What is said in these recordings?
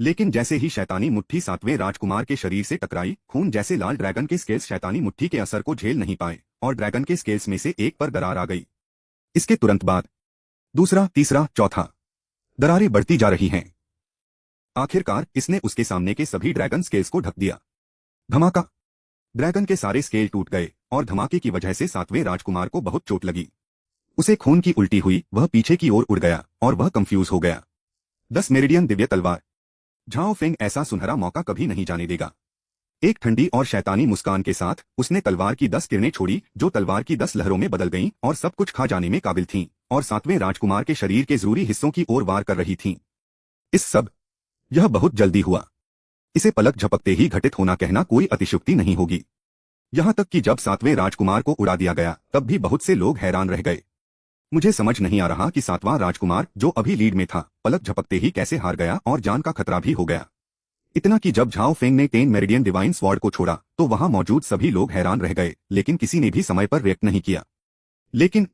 लेकिन जैसे ही शैतानी मुट्ठी सातवें राजकुमार के शरीर से टकराई, खून जैसे लाल ड्रैगन के स्केल्स शैतानी मुट्ठी के असर को झेल नहीं पाए और ड्रैगन के स्केल्स में से एक पर दरार आ गई। इसके तुरंत बाद दूसरा, तीसरा, चौथा दरारें बढ़ती जा रही हैं। आखिरकार इसने उसके सामने के सभी ड्रैगन स्केल्स को ढक दिया। धमाका! ड्रैगन के सारे स्केल टूट गए और धमाके की वजह से सातवें राजकुमार को बहुत चोट लगी। उसे खून की उल्टी हुई, वह पीछे की ओर उड़ गया और वह कंफ्यूज हो गया। 10 मेरिडियन दिव्य तलवार। झाओ फेंग ऐसा सुनहरा मौका कभी नहीं जाने देगा। एक ठंडी और शैतानी मुस्कान के साथ उसने तलवार की 10 किरणें छोड़ी जो तलवार की 10 लहरों में बदल गईं और सब कुछ खा जाने में काबिल थीं और सातवें राजकुमार के शरीर के जरूरी हिस्सों की ओर वार कर रही थीं। यह बहुत जल्दी हुआ। इसे पलक झपकते ही घटित होना कहना कोई अतिशयोक्ति नहीं होगी। यहां तक कि जब सातवें राजकुमार को उड़ा दिया गया तब भी बहुत से लोग हैरान रह गए। मुझे समझ नहीं आ रहा कि सातवां राजकुमार जो अभी लीड में था पलक झपकते ही कैसे हार गया और जान का खतरा भी हो गया। इतना कि जब झाओ फेंग ने 10 मेरिडियन डिवाइन स्वॉर्ड को छोड़ा तो वहां मौजूद सभी लोग हैरान रह गए, लेकिन किसी ने भी समय पर रिएक्ट नहीं किया। लेकिन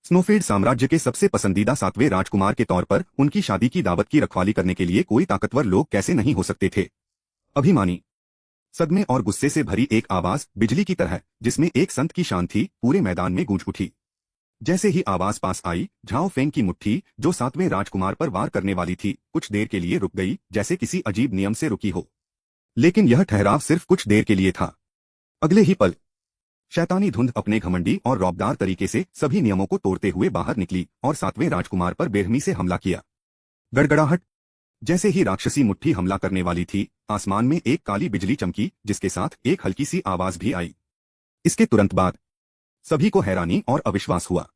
स्नोफील्ड साम्राज्य के सबसे पसंदीदा सातवें राजकुमार के तौर पर उनकी शादी की दावत की रखवाली करने के लिए कोई ताकतवर लोग कैसे नहीं हो सकते थे। अभिमानी, सदमे और गुस्से से भरी एक आवाज बिजली की तरह जिसमें एक संत की शान थी पूरे मैदान में गूंज उठी। जैसे ही आवाज पास आई, झाओ फेंग की मुट्ठी जो सातवें राजकुमार पर वार करने वाली थी कुछ देर के लिए रुक गई, जैसे किसी अजीब नियम से रुकी हो। लेकिन यह ठहराव सिर्फ कुछ देर के लिए था। अगले ही पल शैतानी धुंध अपने घमंडी और रौबदार तरीके से सभी नियमों को तोड़ते हुए बाहर निकली और सातवें राजकुमार पर बेरहमी से हमला किया। गड़गड़ाहट! जैसे ही राक्षसी मुट्ठी हमला करने वाली थी, आसमान में एक काली बिजली चमकी जिसके साथ एक हल्की सी आवाज भी आई। इसके तुरंत बाद सभी को हैरानी और अविश्वास हुआ।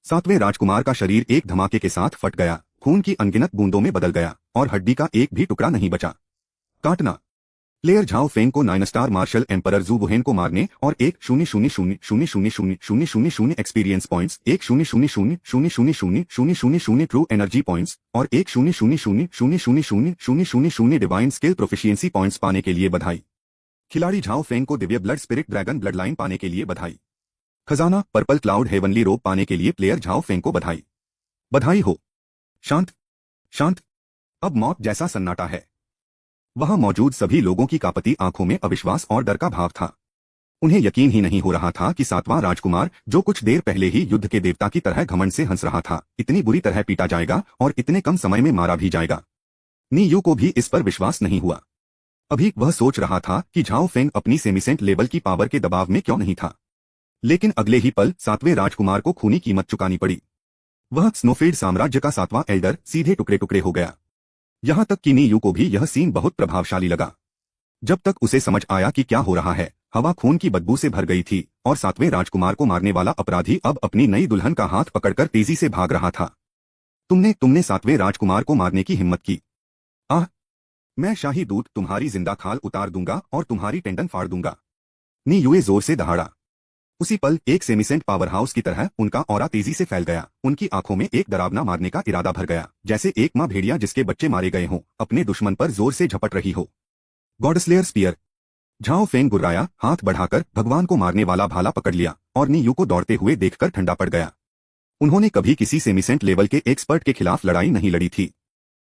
सातवें राजकुमार का शरीर एक धमाके के साथ फट गया, खून की अनगिनत बूंदों में बदल गया और हड्डी का एक भी टुकड़ा नहीं बचा। काटना! प्लेयर झाओ फेंग को 9 स्टार मार्शल एम्परर जू वुहेन को मारने और 1,000,000,000 experience points, 1,000,000,000 true energy points और 1,000,000,000 डिवाइन स्किल प्रोफिशिएंसी पॉइंट्स पाने के लिए बधाई। खिलाड़ी झाओ फेंग को Divya blood spirit dragon blood line पाने के लिए बधाई। खजाना पर्पल क्लाउड हेवनली रोब पाने के लिए प्लेयर झाओ फेंग को बधाई। बधाई हो। शांत शांत! अब मौत जैसा सन्नाटा है। वहां मौजूद सभी लोगों की कांपती आंखों में अविश्वास और डर का भाव था। उन्हें यकीन ही नहीं हो रहा था कि सातवां राजकुमार जो कुछ देर पहले ही युद्ध के देवता की तरह घमंड से हंस रहा था इतनी बुरी तरह पीटा जाएगा और इतने कम समय में मारा भी जाएगा। नी यू को भी इस पर विश्वास नहीं हुआ। अभी वह सोच रहा था कि झाओ फेंग अपनी सेमिसेंट लेवल की पावर के दबाव में क्यों नहीं था। लेकिन अगले ही पल सातवें राजकुमार को खूनी कीमत चुकानी पड़ी। वह स्नोफील्ड साम्राज्य का सातवां एल्डर सीधे टुकड़े टुकड़े हो गया। यहां तक कि नी यू को भी यह सीन बहुत प्रभावशाली लगा। जब तक उसे समझ आया कि क्या हो रहा है, हवा खून की बदबू से भर गई थी और सातवें राजकुमार को मारने वाला अपराधी अब अपनी नई दुल्हन का हाथ पकड़कर तेजी से भाग रहा था। तुमने सातवें राजकुमार को मारने की हिम्मत की। आह! मैं शाही दूत तुम्हारी जिंदा खाल उतार दूंगा और तुम्हारी टेंडन फाड़ दूंगा। नी यूए जोर से दहाड़ा। उसी पल एक सेमिसेंट पावर हाउस की तरह उनका ऑरा तेजी से फैल गया। उनकी आंखों में एक डरावना मारने का इरादा भर गया, जैसे एक मां भेड़िया जिसके बच्चे मारे गए हों अपने दुश्मन पर जोर से झपट रही हो। गॉडस्लेयर स्पीयर! झाओ फेंग गुर्राया, हाथ बढ़ाकर भगवान को मारने वाला भाला पकड़ लिया और नी यू को दौड़ते हुए देखकर ठंडा पड़ गया। उन्होंने कभी किसी सेमिसेंट लेवल के एक्सपर्ट के खिलाफ लड़ाई नहीं लड़ी थी,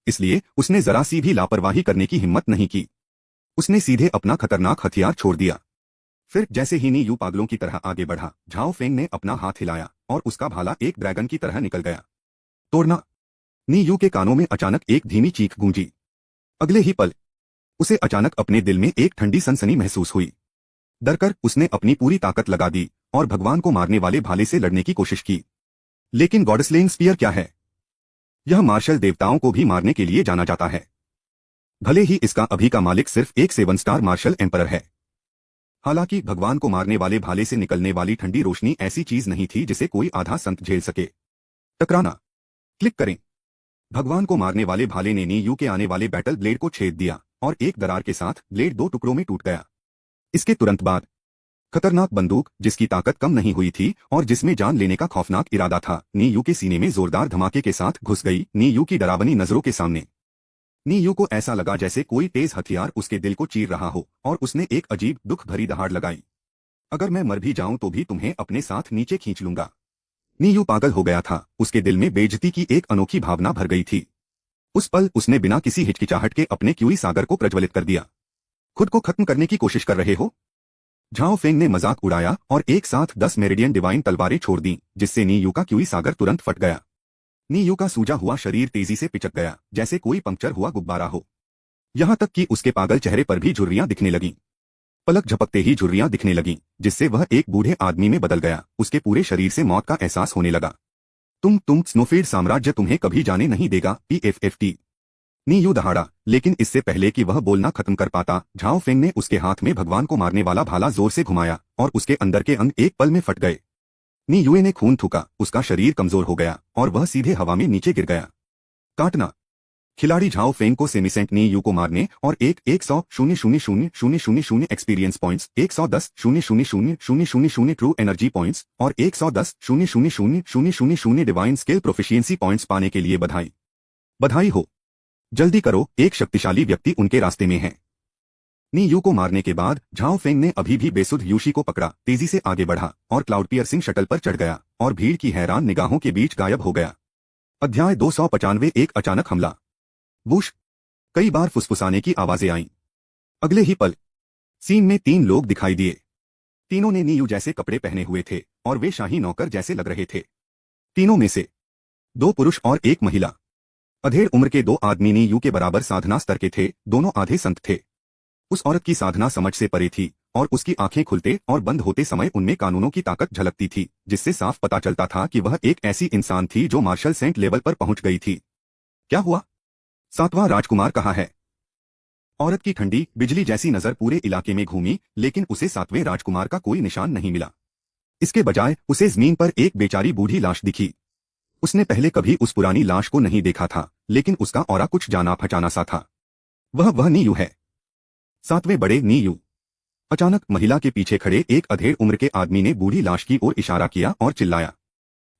इसलिए उसने जरा सी भी लापरवाही करने की हिम्मत नहीं की। उसने सीधे अपना खतरनाक हथियार छोड़ दिया। फिर जैसे ही नी यू पागलों की तरह आगे बढ़ा, झाओ फेंग ने अपना हाथ हिलाया और उसका भाला एक ड्रैगन की तरह निकल गया। तोड़ना! नी यू के कानों में अचानक एक धीमी चीख गूंजी। अगले ही पल उसे अचानक अपने दिल में एक ठंडी सनसनी महसूस हुई। डरकर उसने अपनी पूरी ताकत लगा दी और भगवान को मारने वाले भाले से लड़ने की कोशिश की। लेकिन गॉडस्लेइंग स्पीयर क्या है? यह मार्शल देवताओं को भी मारने के लिए जाना जाता है। भले ही इसका अभी का मालिक सिर्फ एक 7 स्टार मार्शल एम्परर है। हालांकि भगवान को मारने वाले भाले से निकलने वाली ठंडी रोशनी ऐसी चीज नहीं थी जिसे कोई आधा संत झेल सके। टकराना! क्लिक करें। भगवान को मारने वाले भाले ने नी यू के आने वाले बैटल ब्लेड को छेद दिया और एक दरार के साथ ब्लेड 2 टुकड़ों में टूट गया। इसके तुरंत बाद खतरनाक बंदूक जिसकी ताकत कम नहीं हुई थी और जिसमें जान लेने का खौफनाक इरादा था, नी यू के सीने में जोरदार धमाके के साथ घुस गई। नी यू की डरावनी नजरों के सामने नी यू को ऐसा लगा जैसे कोई तेज हथियार उसके दिल को चीर रहा हो और उसने एक अजीब दुख भरी दहाड़ लगाई। अगर मैं मर भी जाऊं तो भी तुम्हें अपने साथ नीचे खींच लूंगा। नी यू पागल हो गया था। उसके दिल में बेइज्जती की एक अनोखी भावना भर गई थी। उस पल उसने बिना किसी हिचकिचाहट के अपने क्यूई सागर को प्रज्वलित कर दिया। खुद को खत्म करने की कोशिश कर रहे हो? झाओ फेंग ने मजाक उड़ाया और एक साथ 10 मेरिडियन डिवाइन तलवारें छोड़ दी, जिससे नी यू का क्यूई सागर तुरंत फट गया। नी यू का सूजा हुआ शरीर तेजी से पिचक गया, जैसे कोई पंक्चर हुआ गुब्बारा हो। यहां तक कि उसके पागल चेहरे पर भी झुर्रियां दिखने लगीं। पलक झपकते ही झुर्रियां दिखने लगीं, जिससे वह एक बूढ़े आदमी में बदल गया। उसके पूरे शरीर से मौत का एहसास होने लगा। तुम स्नोफील्ड साम्राज्य तुम्हें कभी जाने नहीं देगा, PFFT। नी यू दहाड़ा, लेकिन इससे पहले कि वह बोलना खत्म कर पाता, झाओ फेंग ने उसके हाथ में भगवान को मारने वाला भाला जोर से घुमाया और उसके अंदर के अंग एक पल में फट गए। नी युए ने खून थूका, उसका शरीर कमजोर हो गया और वह सीधे हवा में नीचे गिर गया। काटना। खिलाड़ी झाओ फेंग को सेमीसेंट नी यू को मारने और 100,000,000 experience points, 110,000,000 true energy points और 110,000,000 डिवाइन स्किल प्रोफिशिएंसी पॉइंट्स पाने के लिए बधाई। बधाई हो। जल्दी करो, एक शक्तिशाली व्यक्ति उनके रास्ते में है। नी यू को मारने के बाद झाओ फेंग ने अभी भी बेसुध यूशी को पकड़ा, तेजी से आगे बढ़ा और क्लाउड पियर्सिंग शटल पर चढ़ गया और भीड़ की हैरान निगाहों के बीच गायब हो गया। अध्याय 295 एक अचानक हमला। वूश। कई बार फुसफुसाने की आवाजें आईं। अगले ही पल सीन में 3 लोग दिखाई दिए। तीनों ने नी यू जैसे कपड़े पहने हुए थे और वे शाही नौकर जैसे लग रहे थे। तीनों में से 2 पुरुष और 1 महिला। अधेड़ उम्र के 2 आदमी नी यू के बराबर साधना स्तर के थे, दोनों आधे संत थे। उस औरत की साधना समझ से परे थी और उसकी आंखें खुलते और बंद होते समय उनमें कानूनों की ताकत झलकती थी, जिससे साफ पता चलता था कि वह एक ऐसी इंसान थी जो मार्शल सेंट लेवल पर पहुंच गई थी। क्या हुआ? 7वां राजकुमार कहाँ है? औरत की ठंडी बिजली जैसी नजर पूरे इलाके में घूमी, लेकिन उसे 7वें राजकुमार का कोई निशान नहीं मिला। इसके बजाय उसे जमीन पर एक बेचारी बूढ़ी लाश दिखी। उसने पहले कभी उस पुरानी लाश को नहीं देखा था, लेकिन उसका ऑरा कुछ जाना पहचाना सा था। वह नी यू है, 7वें बड़े नी यू। अचानक महिला के पीछे खड़े एक अधेड़ उम्र के आदमी ने बूढ़ी लाश की ओर इशारा किया और चिल्लाया।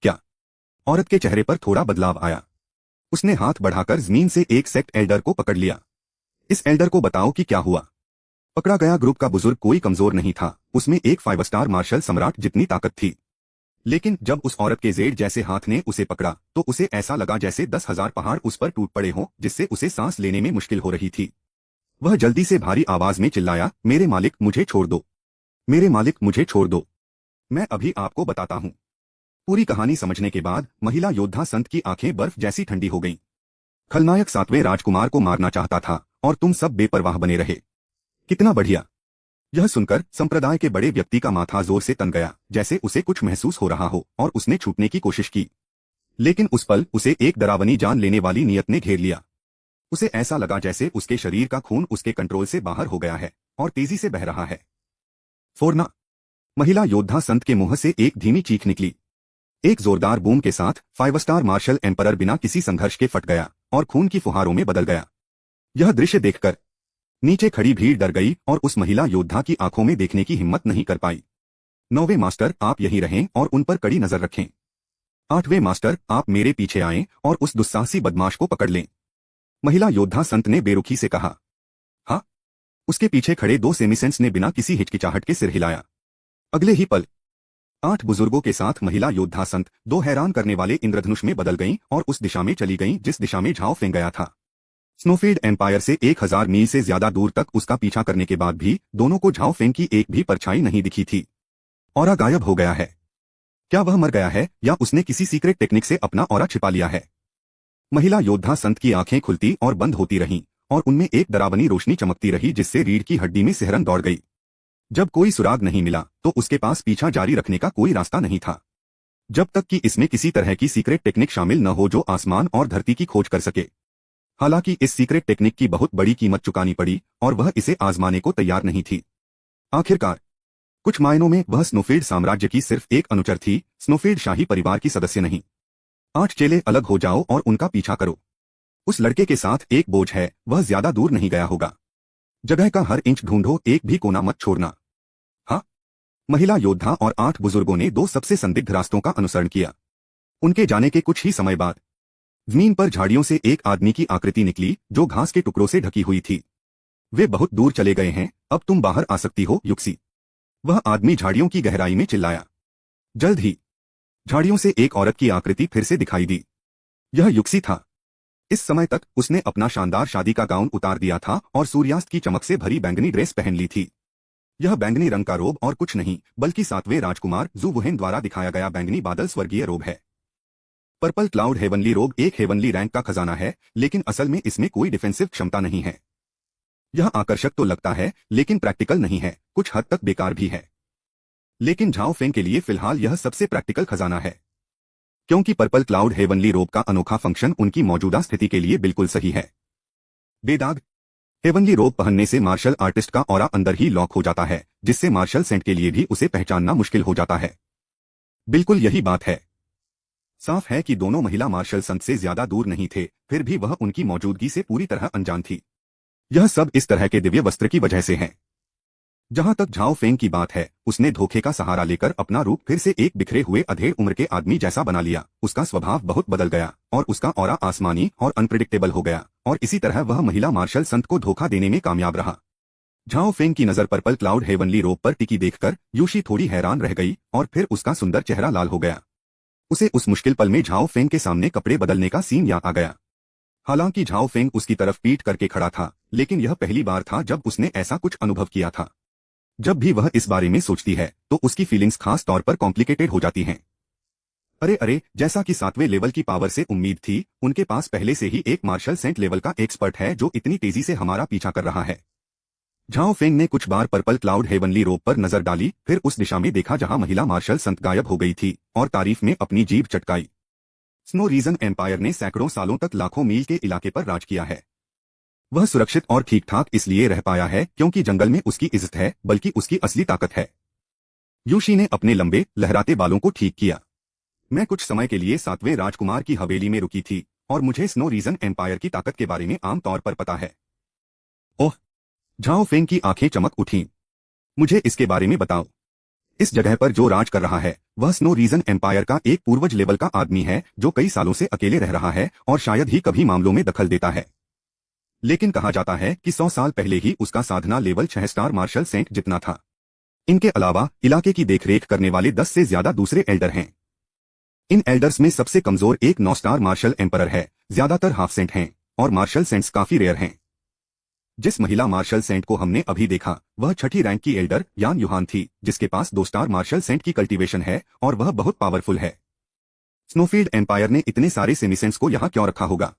क्या? औरत के चेहरे पर थोड़ा बदलाव आया। उसने हाथ बढ़ाकर जमीन से एक सेक्ट एल्डर को पकड़ लिया। इस एल्डर को बताओ कि क्या हुआ। पकड़ा गया ग्रुप का बुजुर्ग कोई कमजोर नहीं था, उसमें एक 5 स्टार मार्शल सम्राट जितनी ताकत थी। लेकिन जब उस औरत के जेड जैसे हाथ ने उसे पकड़ा तो उसे ऐसा लगा जैसे 10,000 पहाड़ उस पर टूट पड़े हों, जिससे उसे सांस लेने में मुश्किल हो रही थी। वह जल्दी से भारी आवाज में चिल्लाया, मेरे मालिक मुझे छोड़ दो, मेरे मालिक मुझे छोड़ दो, मैं अभी आपको बताता हूँ। पूरी कहानी समझने के बाद महिला योद्धा संत की आंखें बर्फ जैसी ठंडी हो गईं। खलनायक 7वें राजकुमार को मारना चाहता था और तुम सब बेपरवाह बने रहे। कितना बढ़िया। यह सुनकर संप्रदाय के बड़े व्यक्ति का माथा जोर से तन गया, जैसे उसे कुछ महसूस हो रहा हो, और उसने छूटने की कोशिश की। लेकिन उस पल उसे एक डरावनी जान लेने वाली नियत ने घेर लिया। उसे ऐसा लगा जैसे उसके शरीर का खून उसके कंट्रोल से बाहर हो गया है और तेजी से बह रहा है। फोड़ना। महिला योद्धा संत के मुंह से एक धीमी चीख निकली। एक जोरदार बूम के साथ 5 स्टार मार्शल एम्परर बिना किसी संघर्ष के फट गया और खून की फुहारों में बदल गया। यह दृश्य देखकर नीचे खड़ी भीड़ डर गई और उस महिला योद्धा की आंखों में देखने की हिम्मत नहीं कर पाई। 9वें मास्टर, आप यहीं रहें और उन पर कड़ी नजर रखें। 8वें मास्टर, आप मेरे पीछे आएं और उस दुस्साहसी बदमाश को पकड़ लें। महिला योद्धा संत ने बेरुखी से कहा। हाँ। उसके पीछे खड़े 2 सेमीसेंट्स ने बिना किसी हिचकिचाहट के सिर हिलाया। अगले ही पल 8 बुजुर्गों के साथ महिला योद्धा संत 2 हैरान करने वाले इंद्रधनुष में बदल गईं और उस दिशा में चली गईं जिस दिशा में झाओ फेंग गया था। स्नोफील्ड एम्पायर से 1000 मील से ज्यादा दूर तक उसका पीछा करने के बाद भी दोनों को झाओ फेंग की एक भी परछाई नहीं दिखी थी। ऑरा गायब हो गया है। क्या वह मर गया है या उसने किसी सीक्रेट टेक्निक से अपना ऑरा छिपा लिया है? महिला योद्धा संत की आंखें खुलती और बंद होती रहीं और उनमें एक डरावनी रोशनी चमकती रही, जिससे रीढ़ की हड्डी में सिहरन दौड़ गई। जब कोई सुराग नहीं मिला तो उसके पास पीछा जारी रखने का कोई रास्ता नहीं था, जब तक कि इसमें किसी तरह की सीक्रेट टेक्निक शामिल न हो जो आसमान और धरती की खोज कर सके। हालांकि इस सीक्रेट टेक्निक की बहुत बड़ी कीमत चुकानी पड़ी और वह इसे आजमाने को तैयार नहीं थी। आखिरकार कुछ मायनों में वह स्नोफील्ड साम्राज्य की सिर्फ एक अनुचर थी, स्नोफील्ड शाही परिवार की सदस्य नहीं। 8 चेले, अलग हो जाओ और उनका पीछा करो। उस लड़के के साथ एक बोझ है, वह ज्यादा दूर नहीं गया होगा। जगह का हर इंच ढूंढो, एक भी कोना मत छोड़ना। हाँ। महिला योद्धा और 8 बुजुर्गों ने 2 सबसे संदिग्ध रास्तों का अनुसरण किया। उनके जाने के कुछ ही समय बाद जमीन पर झाड़ियों से एक आदमी की आकृति निकली जो घास के टुकड़ों से ढकी हुई थी। वे बहुत दूर चले गए हैं, अब तुम बाहर आ सकती हो, युक्सी। वह आदमी झाड़ियों की गहराई में चिल्लाया। जल्द ही झाड़ियों से एक औरत की आकृति फिर से दिखाई दी। यह युक्सी था। इस समय तक उसने अपना शानदार शादी का गाउन उतार दिया था और सूर्यास्त की चमक से भरी बैंगनी ड्रेस पहन ली थी। यह बैंगनी रंग का रोब और कुछ नहीं बल्कि सातवें राजकुमार जू वुहेन द्वारा दिखाया गया बैंगनी बादल स्वर्गीय रोब है। पर्पल क्लाउड हेवनली रोब एक हेवनली रैंक का खजाना है, लेकिन असल में इसमें कोई डिफेंसिव क्षमता नहीं है। यह आकर्षक तो लगता है लेकिन प्रैक्टिकल नहीं है, कुछ हद तक बेकार भी है। लेकिन झाओ फेंग के लिए फिलहाल यह सबसे प्रैक्टिकल खजाना है, क्योंकि पर्पल क्लाउड हेवनली रोब का अनोखा फंक्शन उनकी मौजूदा स्थिति के लिए बिल्कुल सही है। बेदाग हेवनली रोब पहनने से मार्शल आर्टिस्ट का ऑरा अंदर ही लॉक हो जाता है, जिससे मार्शल सेंट के लिए भी उसे पहचानना मुश्किल हो जाता है। बिल्कुल यही बात है। साफ है कि दोनों महिला मार्शल संत से ज्यादा दूर नहीं थे, फिर भी वह उनकी मौजूदगी से पूरी तरह अनजान थी। यह सब इस तरह के दिव्य वस्त्र की वजह से है। जहां तक झाओ फेंग की बात है, उसने धोखे का सहारा लेकर अपना रूप फिर से एक बिखरे हुए अधेड़ उम्र के आदमी जैसा बना लिया। उसका स्वभाव बहुत बदल गया और उसका ऑरा आसमानी और अनप्रिडिक्टेबल हो गया, और इसी तरह वह महिला मार्शल संत को धोखा देने में कामयाब रहा। झाओ फेंग की नजर पर्पल क्लाउड हेवनली रोब पर टिकी देखकर यूशी थोड़ी हैरान रह गई और फिर उसका सुंदर चेहरा लाल हो गया। उसे उस मुश्किल पल में झाओ फेंग के सामने कपड़े बदलने का सीन याद आ गया। हालांकि झाओ फेंग उसकी तरफ पीठ करके खड़ा था, लेकिन यह पहली बार था जब उसने ऐसा कुछ अनुभव किया था। जब भी वह इस बारे में सोचती है तो उसकी फीलिंग्स खास तौर पर कॉम्प्लिकेटेड हो जाती हैं। अरे अरे, जैसा कि सातवें लेवल की पावर से उम्मीद थी, उनके पास पहले से ही एक मार्शल सेंट लेवल का एक्सपर्ट है जो इतनी तेजी से हमारा पीछा कर रहा है। झाओ फेंग ने कुछ बार पर्पल क्लाउड हेवनली रोब पर नजर डाली, फिर उस दिशा में देखा जहां महिला मार्शल संत गायब हो गई थी और तारीफ में अपनी जीभ चटकाई। स्नो रीजन एम्पायर ने सैकड़ों सालों तक लाखों मील के इलाके पर राज किया है। वह सुरक्षित और ठीक ठाक इसलिए रह पाया है क्योंकि जंगल में उसकी इज्जत है, बल्कि उसकी असली ताकत है। यूशी ने अपने लंबे लहराते बालों को ठीक किया। मैं कुछ समय के लिए सातवें राजकुमार की हवेली में रुकी थी और मुझे स्नो रीजन एम्पायर की ताकत के बारे में आमतौर पर पता है। ओह! झाओ फेंग की आंखें चमक उठीं। मुझे इसके बारे में बताओ। इस जगह पर जो राज कर रहा है वह स्नो रीजन एम्पायर का एक पूर्वज लेवल का आदमी है जो कई सालों से अकेले रह रहा है और शायद ही कभी मामलों में दखल देता है। लेकिन कहा जाता है कि 100 साल पहले ही उसका साधना लेवल 6 स्टार मार्शल सेंट जितना था। इनके अलावा इलाके की देखरेख करने वाले 10 से ज्यादा दूसरे एल्डर हैं। इन एल्डर्स में सबसे कमजोर एक 9 स्टार मार्शल एम्परर है, ज्यादातर हाफ सेंट हैं और मार्शल सेंट्स काफी रेयर हैं। जिस महिला मार्शल सेंट को हमने अभी देखा वह छठी रैंक की एल्डर यान युहान थी, जिसके पास 2 स्टार मार्शल सेंट की कल्टीवेशन है और वह बहुत पावरफुल है। स्नोफील्ड एम्पायर ने इतने सारे सेमिसेंट्स को यहाँ क्यों रखा होगा?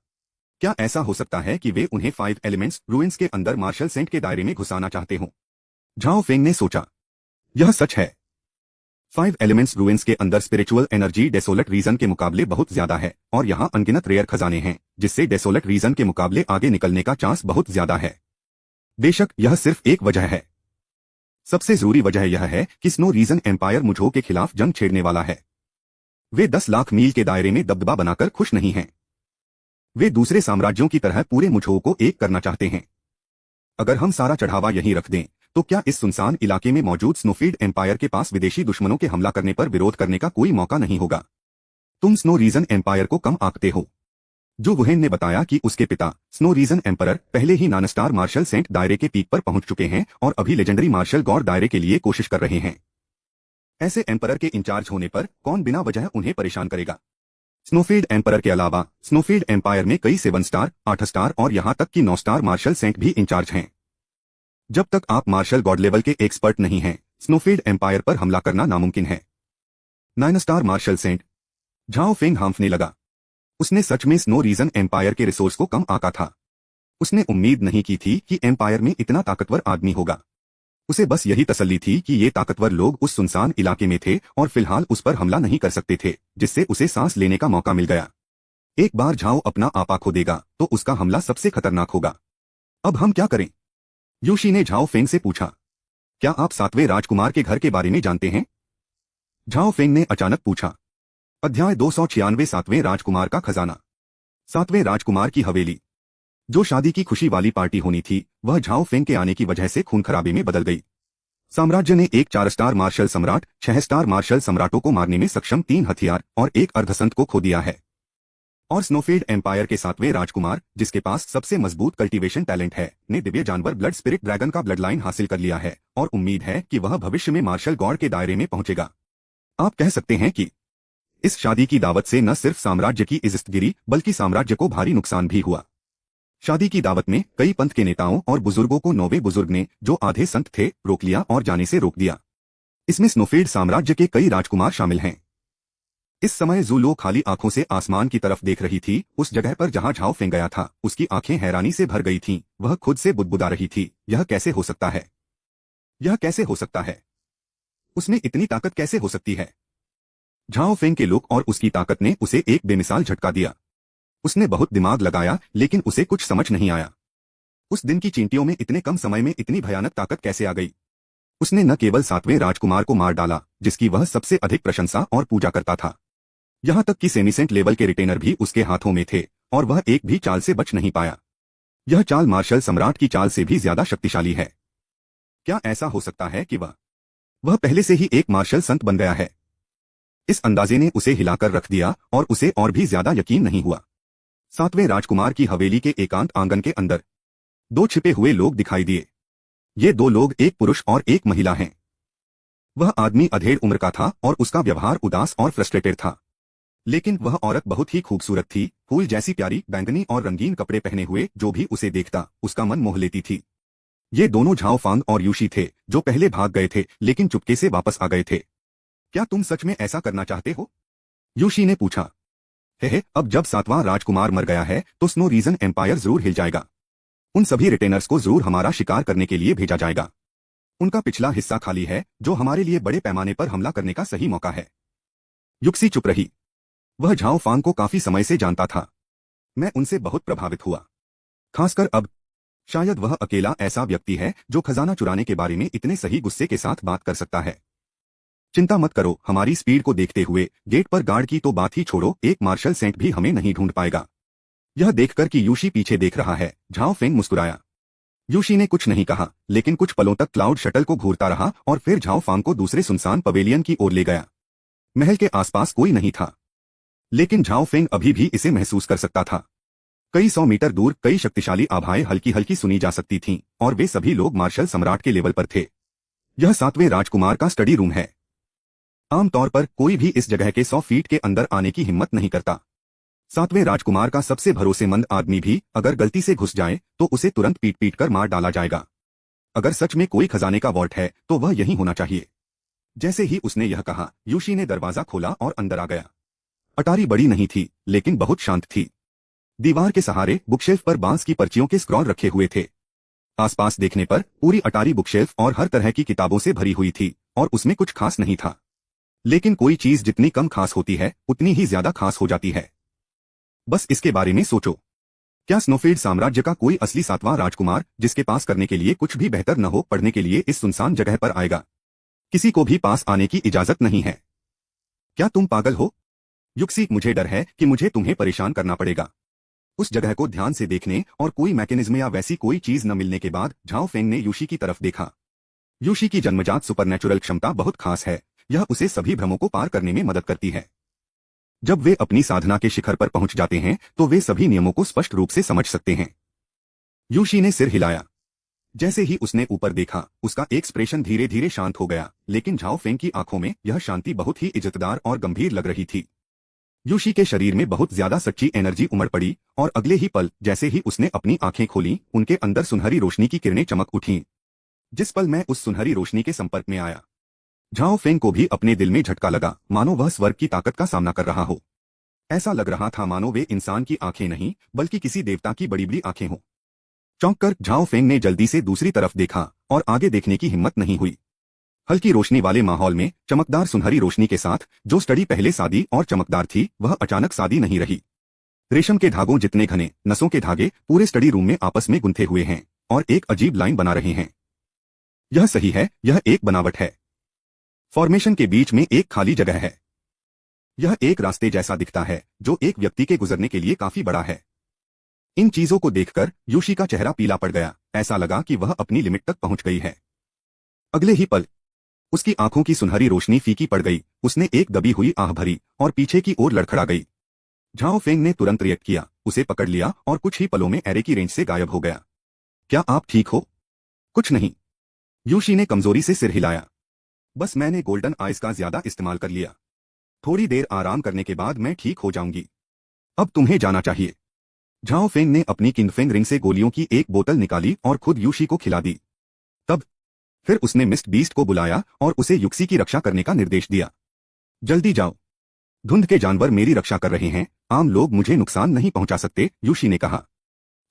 क्या ऐसा हो सकता है कि वे उन्हें 5 एलिमेंट्स रूइंस के अंदर मार्शल सेंट के दायरे में घुसाना चाहते हों? झाओ फेंग ने सोचा। यह सच है। 5 एलिमेंट्स रूइंस के अंदर स्पिरिचुअल एनर्जी डेसोलेट रीजन के मुकाबले बहुत ज्यादा है और यहाँ अनगिनत रेयर खजाने हैं, जिससे डेसोलेट रीजन के मुकाबले आगे निकलने का चांस बहुत ज्यादा है। बेशक यह सिर्फ एक वजह है। सबसे जरूरी वजह यह है कि स्नो रीजन एम्पायर मुझो के खिलाफ जंग छेड़ने वाला है। वे 10 लाख मील के दायरे में दबदबा बनाकर खुश नहीं हैं। वे दूसरे साम्राज्यों की तरह पूरे मुझो को एक करना चाहते हैं। अगर हम सारा चढ़ावा यहीं रख दें तो क्या इस सुनसान इलाके में मौजूद स्नोफील्ड एम्पायर के पास विदेशी दुश्मनों के हमला करने पर विरोध करने का कोई मौका नहीं होगा? तुम स्नो रीजन एम्पायर को कम आंकते हो। जो वुहेन ने बताया कि उसके पिता स्नो रीजन एम्परर पहले ही 9 स्टार मार्शल सेंट दायरे के पीक पर पहुंच चुके हैं और अभी लेजेंडरी मार्शल गॉड दायरे के लिए कोशिश कर रहे हैं। ऐसे एम्परर के इंचार्ज होने पर कौन बिना वजह उन्हें परेशान करेगा? स्नोफील्ड एम्परर के अलावा स्नोफील्ड एम्पायर में कई 7 स्टार, 8 स्टार और यहां तक कि 9 स्टार मार्शल सेंट भी इंचार्ज हैं। जब तक आप मार्शल गॉड लेवल के एक्सपर्ट नहीं हैं, स्नोफील्ड एम्पायर पर हमला करना नामुमकिन है। 9 star marshal saint. Zhao Feng हांफने लगा। उसने सच में स्नो रीजन एम्पायर के रिसोर्स को कम आंका था। उसने उम्मीद नहीं की थी कि एम्पायर में इतना ताकतवर आदमी होगा। उसे बस यही तसल्ली थी कि ये ताकतवर लोग उस सुनसान इलाके में थे और फिलहाल उस पर हमला नहीं कर सकते थे, जिससे उसे सांस लेने का मौका मिल गया। एक बार झाओ अपना आपा खो देगा तो उसका हमला सबसे खतरनाक होगा। अब हम क्या करें? यूशी ने झाओ फेंग से पूछा। क्या आप सातवें राजकुमार के घर के बारे में जानते हैं? झाओ फेंग ने अचानक पूछा। अध्याय 296 सातवें राजकुमार का खजाना। सातवें राजकुमार की हवेली। जो शादी की खुशी वाली पार्टी होनी थी वह झाओ फेंग के आने की वजह से खून खराबे में बदल गई। साम्राज्य ने एक 4 स्टार मार्शल सम्राट, 6 स्टार मार्शल सम्राटों को मारने में सक्षम 3 हथियार और एक अर्धसंत को खो दिया है। और स्नोफील्ड एम्पायर के सातवें राजकुमार, जिसके पास सबसे मजबूत कल्टीवेशन टैलेंट है, ने दिव्य जानवर ब्लड स्पिरिट ड्रैगन का ब्लड लाइन हासिल कर लिया है और उम्मीद है कि वह भविष्य में मार्शल गॉड के दायरे में पहुंचेगा। आप कह सकते हैं कि इस शादी की दावत से न सिर्फ साम्राज्य की इज्जत गिरी बल्कि साम्राज्य को भारी नुकसान भी हुआ। शादी की दावत में कई पंथ के नेताओं और बुजुर्गों को नौवे बुजुर्ग ने, जो आधे संत थे, रोक लिया और जाने से रोक दिया। इसमें स्नोफील्ड साम्राज्य के कई राजकुमार शामिल हैं। इस समय ज़ूलो खाली आंखों से आसमान की तरफ देख रही थी। उस जगह पर जहां झाओ फेंग गया था, उसकी आंखें हैरानी से भर गई थीं। वह खुद से बुदबुदा रही थी, यह कैसे हो सकता है? यह कैसे हो सकता है? उसमें इतनी ताकत कैसे हो सकती है? झाओ फेंग के लुक और उसकी ताकत ने उसे एक बेमिसाल झटका दिया। उसने बहुत दिमाग लगाया, लेकिन उसे कुछ समझ नहीं आया। उस दिन की चींटियों में इतने कम समय में इतनी भयानक ताकत कैसे आ गई? उसने न केवल 7वें राजकुमार को मार डाला, जिसकी वह सबसे अधिक प्रशंसा और पूजा करता था, यहां तक कि सेमीसेंट लेवल के रिटेनर भी उसके हाथों में थे और वह एक भी चाल से बच नहीं पाया। यह चाल मार्शल सम्राट की चाल से भी ज्यादा शक्तिशाली है। क्या ऐसा हो सकता है कि वह पहले से ही एक मार्शल संत बन गया है? इस अंदाजे ने उसे हिलाकर रख दिया और उसे और भी ज्यादा यकीन नहीं हुआ। 7वें राजकुमार की हवेली के एकांत आंगन के अंदर 2 छिपे हुए लोग दिखाई दिए। ये 2 लोग एक पुरुष और एक महिला हैं। वह आदमी अधेड़ उम्र का था और उसका व्यवहार उदास और फ्रस्ट्रेटेड था, लेकिन वह औरत बहुत ही खूबसूरत थी, फूल जैसी प्यारी, बैंगनी और रंगीन कपड़े पहने हुए। जो भी उसे देखता उसका मन मोह लेती थी। ये दोनों झाओ फांग और यूशी थे, जो पहले भाग गए थे लेकिन चुपके से वापस आ गए थे। क्या तुम सच में ऐसा करना चाहते हो? यूशी ने पूछा। हे, अब जब 7वां राजकुमार मर गया है तो स्नो रीजन एम्पायर जरूर हिल जाएगा। उन सभी रिटेनर्स को जरूर हमारा शिकार करने के लिए भेजा जाएगा। उनका पिछला हिस्सा खाली है, जो हमारे लिए बड़े पैमाने पर हमला करने का सही मौका है। युक्सी चुप रही। वह झाओ फांग को काफी समय से जानता था। मैं उनसे बहुत प्रभावित हुआ, खासकर अब। शायद वह अकेला ऐसा व्यक्ति है जो खजाना चुराने के बारे में इतने सही गुस्से के साथ बात कर सकता है। चिंता मत करो, हमारी स्पीड को देखते हुए गेट पर गार्ड की तो बात ही छोड़ो, एक मार्शल सेंट भी हमें नहीं ढूंढ पाएगा। यह देखकर कि यूशी पीछे देख रहा है, झाओ फेंग मुस्कुराया। यूशी ने कुछ नहीं कहा, लेकिन कुछ पलों तक क्लाउड शटल को घूरता रहा और फिर झाओ फांग को दूसरे सुनसान पवेलियन की ओर ले गया। महल के आसपास कोई नहीं था, लेकिन झाओ फेंग अभी भी इसे महसूस कर सकता था। कई 100 मीटर दूर कई शक्तिशाली आभाएं हल्की हल्की सुनी जा सकती थीं, और वे सभी लोग मार्शल सम्राट के लेवल पर थे। यह 7वें राजकुमार का स्टडी रूम है। आमतौर पर कोई भी इस जगह के 100 फीट के अंदर आने की हिम्मत नहीं करता। 7वें राजकुमार का सबसे भरोसेमंद आदमी भी अगर गलती से घुस जाए तो उसे तुरंत पीट पीट कर मार डाला जाएगा। अगर सच में कोई खजाने का वॉल्ट है तो वह यहीं होना चाहिए। जैसे ही उसने यह कहा, यूशी ने दरवाजा खोला और अंदर आ गया। अटारी बड़ी नहीं थी, लेकिन बहुत शांत थी। दीवार के सहारे बुकशेल्फ पर बांस की पर्चियों के स्क्रॉल रखे हुए थे। आसपास देखने पर पूरी अटारी बुकशेल्फ और हर तरह की किताबों से भरी हुई थी, और उसमें कुछ खास नहीं था। लेकिन कोई चीज जितनी कम खास होती है उतनी ही ज्यादा खास हो जाती है। बस इसके बारे में सोचो। क्या स्नोफील्ड साम्राज्य का कोई असली 7वां राजकुमार, जिसके पास करने के लिए कुछ भी बेहतर न हो, पढ़ने के लिए इस सुनसान जगह पर आएगा? किसी को भी पास आने की इजाजत नहीं है। क्या तुम पागल हो? युक्सी, मुझे डर है कि मुझे तुम्हें परेशान करना पड़ेगा। उस जगह को ध्यान से देखने और कोई मैकेनिज्म या वैसी कोई चीज न मिलने के बाद झाओ फेंग ने यूशी की तरफ देखा। यूशी की जन्मजात सुपरनैचुरल क्षमता बहुत खास है। यह उसे सभी भ्रमों को पार करने में मदद करती है। जब वे अपनी साधना के शिखर पर पहुंच जाते हैं तो वे सभी नियमों को स्पष्ट रूप से समझ सकते हैं। यूशी ने सिर हिलाया। जैसे ही उसने ऊपर देखा, उसका एक्सप्रेशन धीरे धीरे शांत हो गया, लेकिन झाओ फेंग की आंखों में यह शांति बहुत ही इज्जतदार और गंभीर लग रही थी। यूशी के शरीर में बहुत ज्यादा सच्ची एनर्जी उमड़ पड़ी, और अगले ही पल जैसे ही उसने अपनी आंखें खोली, उनके अंदर सुनहरी रोशनी की किरणें चमक उठीं। जिस पल मैं उस सुनहरी रोशनी के संपर्क में आया, झाओ फेंग को भी अपने दिल में झटका लगा, मानो वह स्वर्ग की ताकत का सामना कर रहा हो। ऐसा लग रहा था मानो वे इंसान की आंखें नहीं, बल्कि किसी देवता की बड़ी बड़ी आंखें हों। चौंक कर झाओ फेंग ने जल्दी से दूसरी तरफ देखा, और आगे देखने की हिम्मत नहीं हुई। हल्की रोशनी वाले माहौल में चमकदार सुनहरी रोशनी के साथ जो स्टडी पहले सादी और चमकदार थी, वह अचानक सादी नहीं रही। रेशम के धागों जितने घने नसों के धागे पूरे स्टडी रूम में आपस में गुंथे हुए हैं और एक अजीब लाइन बना रहे हैं। यह सही है, यह एक बनावट है। फॉर्मेशन के बीच में एक खाली जगह है। यह एक रास्ते जैसा दिखता है, जो एक व्यक्ति के गुजरने के लिए काफी बड़ा है। इन चीजों को देखकर यूशी का चेहरा पीला पड़ गया। ऐसा लगा कि वह अपनी लिमिट तक पहुंच गई है। अगले ही पल उसकी आंखों की सुनहरी रोशनी फीकी पड़ गई। उसने एक दबी हुई आह भरी और पीछे की ओर लड़खड़ा गई। झाओ फेंग ने तुरंत रिएक्ट किया, उसे पकड़ लिया और कुछ ही पलों में एरे की रेंज से गायब हो गया। क्या आप ठीक हो? कुछ नहीं। यूशी ने कमजोरी से सिर हिलाया। बस मैंने गोल्डन आइज का ज्यादा इस्तेमाल कर लिया। थोड़ी देर आराम करने के बाद मैं ठीक हो जाऊंगी। अब तुम्हें जाना चाहिए। झाओ फेंग ने अपनी किंगफेंग रिंग से गोलियों की एक बोतल निकाली और खुद यूशी को खिला दी। तब फिर उसने मिस्ट बीस्ट को बुलाया और उसे युक्सी की रक्षा करने का निर्देश दिया। जल्दी जाओ, धुंध के जानवर मेरी रक्षा कर रहे हैं, आम लोग मुझे नुकसान नहीं पहुंचा सकते, यूशी ने कहा।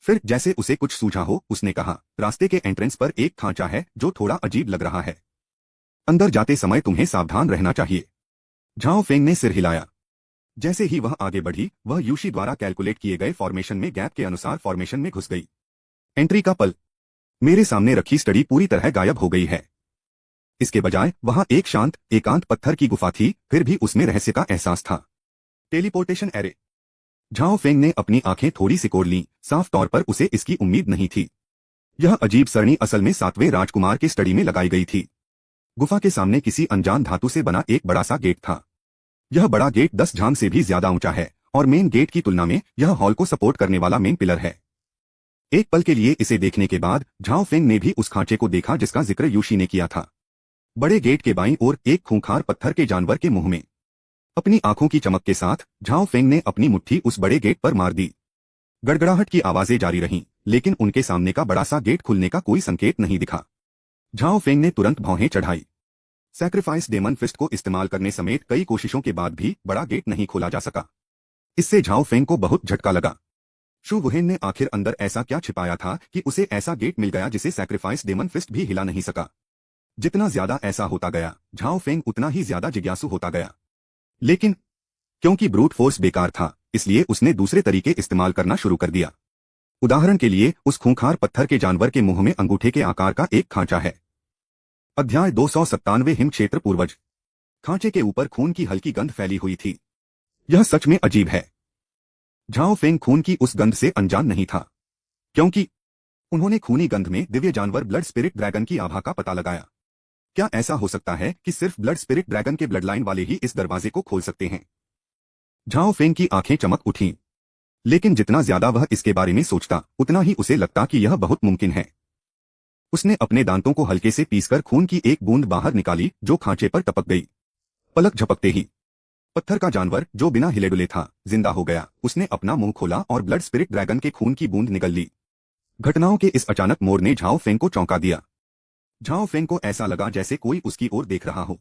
फिर जैसे उसे कुछ सूझा हो उसने कहा, रास्ते के एंट्रेंस पर एक खांचा है जो थोड़ा अजीब लग रहा है। अंदर जाते समय तुम्हें सावधान रहना चाहिए। झाओ फेंग ने सिर हिलाया। जैसे ही वह आगे बढ़ी वह यूशी द्वारा कैलकुलेट किए गए फॉर्मेशन में गैप के अनुसार फॉर्मेशन में घुस गई। एंट्री का पल, मेरे सामने रखी स्टडी पूरी तरह गायब हो गई है। इसके बजाय वहां एक शांत एकांत पत्थर की गुफा थी, फिर भी उसमें रहस्य का एहसास था। Teleportation array. झाओ फेंग ने अपनी आंखें थोड़ी सिकोड़ लीं, साफ तौर पर उसे इसकी उम्मीद नहीं थी। यह अजीब सरणी असल में 7वें राजकुमार के स्टडी में लगाई गई थी। गुफा के सामने किसी अनजान धातु से बना एक बड़ा सा गेट था। यह बड़ा गेट 10 झांग से भी ज्यादा ऊंचा है और मेन गेट की तुलना में यह हॉल को सपोर्ट करने वाला मेन पिलर है। एक पल के लिए इसे देखने के बाद झाओ फेंग ने भी उस खांचे को देखा जिसका जिक्र यूशी ने किया था। बड़े गेट के बाईं ओर एक खूंखार पत्थर के जानवर के मुंह में। अपनी आंखों की चमक के साथ झाओ फेंग ने अपनी मुट्ठी उस बड़े गेट पर मार दी। गड़गड़ाहट की आवाजें जारी रहीं, लेकिन उनके सामने का बड़ा सा गेट खुलने का कोई संकेत नहीं दिखा। झाओ फेंग ने तुरंत भौहें चढ़ाई। सैक्रिफाइस डेमन फिस्ट को इस्तेमाल करने समेत कई कोशिशों के बाद भी बड़ा गेट नहीं खोला जा सका। इससे झाओ फेंग को बहुत झटका लगा। शु वुहेन ने आखिर अंदर ऐसा क्या छिपाया था कि उसे ऐसा गेट मिल गया जिसे सैक्रिफाइस डेमन फिस्ट भी हिला नहीं सका। जितना ज्यादा ऐसा होता गया झाओ फेंग उतना ही ज्यादा जिज्ञासु होता गया। लेकिन क्योंकि ब्रूट फोर्स बेकार था इसलिए उसने दूसरे तरीके इस्तेमाल करना शुरू कर दिया। उदाहरण के लिए उस खूंखार पत्थर के जानवर के मुंह में अंगूठे के आकार का एक खांचा है। अध्याय 297 हिम क्षेत्र पूर्वज। खांचे के ऊपर खून की हल्की गंध फैली हुई थी। यह सच में अजीब है। झाओ फेंग खून की उस गंध से अनजान नहीं था, क्योंकि उन्होंने खूनी गंध में दिव्य जानवर ब्लड स्पिरिट ड्रैगन की आभा का पता लगाया। क्या ऐसा हो सकता है कि सिर्फ ब्लड स्पिरिट ड्रैगन के ब्लड लाइन वाले ही इस दरवाजे को खोल सकते हैं? झाओ फेंग की आंखें चमक उठीं, लेकिन जितना ज्यादा वह इसके बारे में सोचता उतना ही उसे लगता कि यह बहुत मुमकिन है। उसने अपने दांतों को हल्के से पीसकर खून की एक बूंद बाहर निकाली जो खांचे पर टपक गई। पलक झपकते ही पत्थर का जानवर जो बिना हिले डुले था जिंदा हो गया। उसने अपना मुंह खोला और ब्लड स्पिरिट ड्रैगन के खून की बूंद निगल ली। घटनाओं के इस अचानक मोड़ ने झाओ फेंग को चौंका दिया। झाओ फेंग को ऐसा लगा जैसे कोई उसकी ओर देख रहा हो।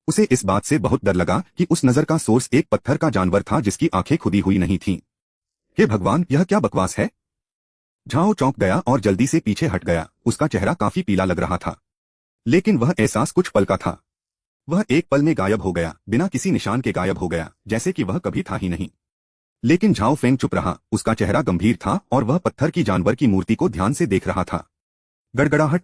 उसे इस बात से बहुत डर लगा कि उस नजर का सोर्स एक पत्थर का जानवर था जिसकी आंखें खुदी हुई नहीं थीं। हे भगवान, यह क्या बकवास है? झाओ चौंक गया और जल्दी से पीछे हट गया। उसका चेहरा काफी पीला लग रहा था, लेकिन वह एहसास कुछ पल का था। वह एक पल में गायब हो गया, बिना किसी निशान के गायब हो गया, जैसे कि वह कभी था ही नहीं। लेकिन झाओ फेंग चुप रहा। उसका चेहरा गंभीर था और वह पत्थर की जानवर की मूर्ति को ध्यान से देख रहा था। गड़गड़ाहट।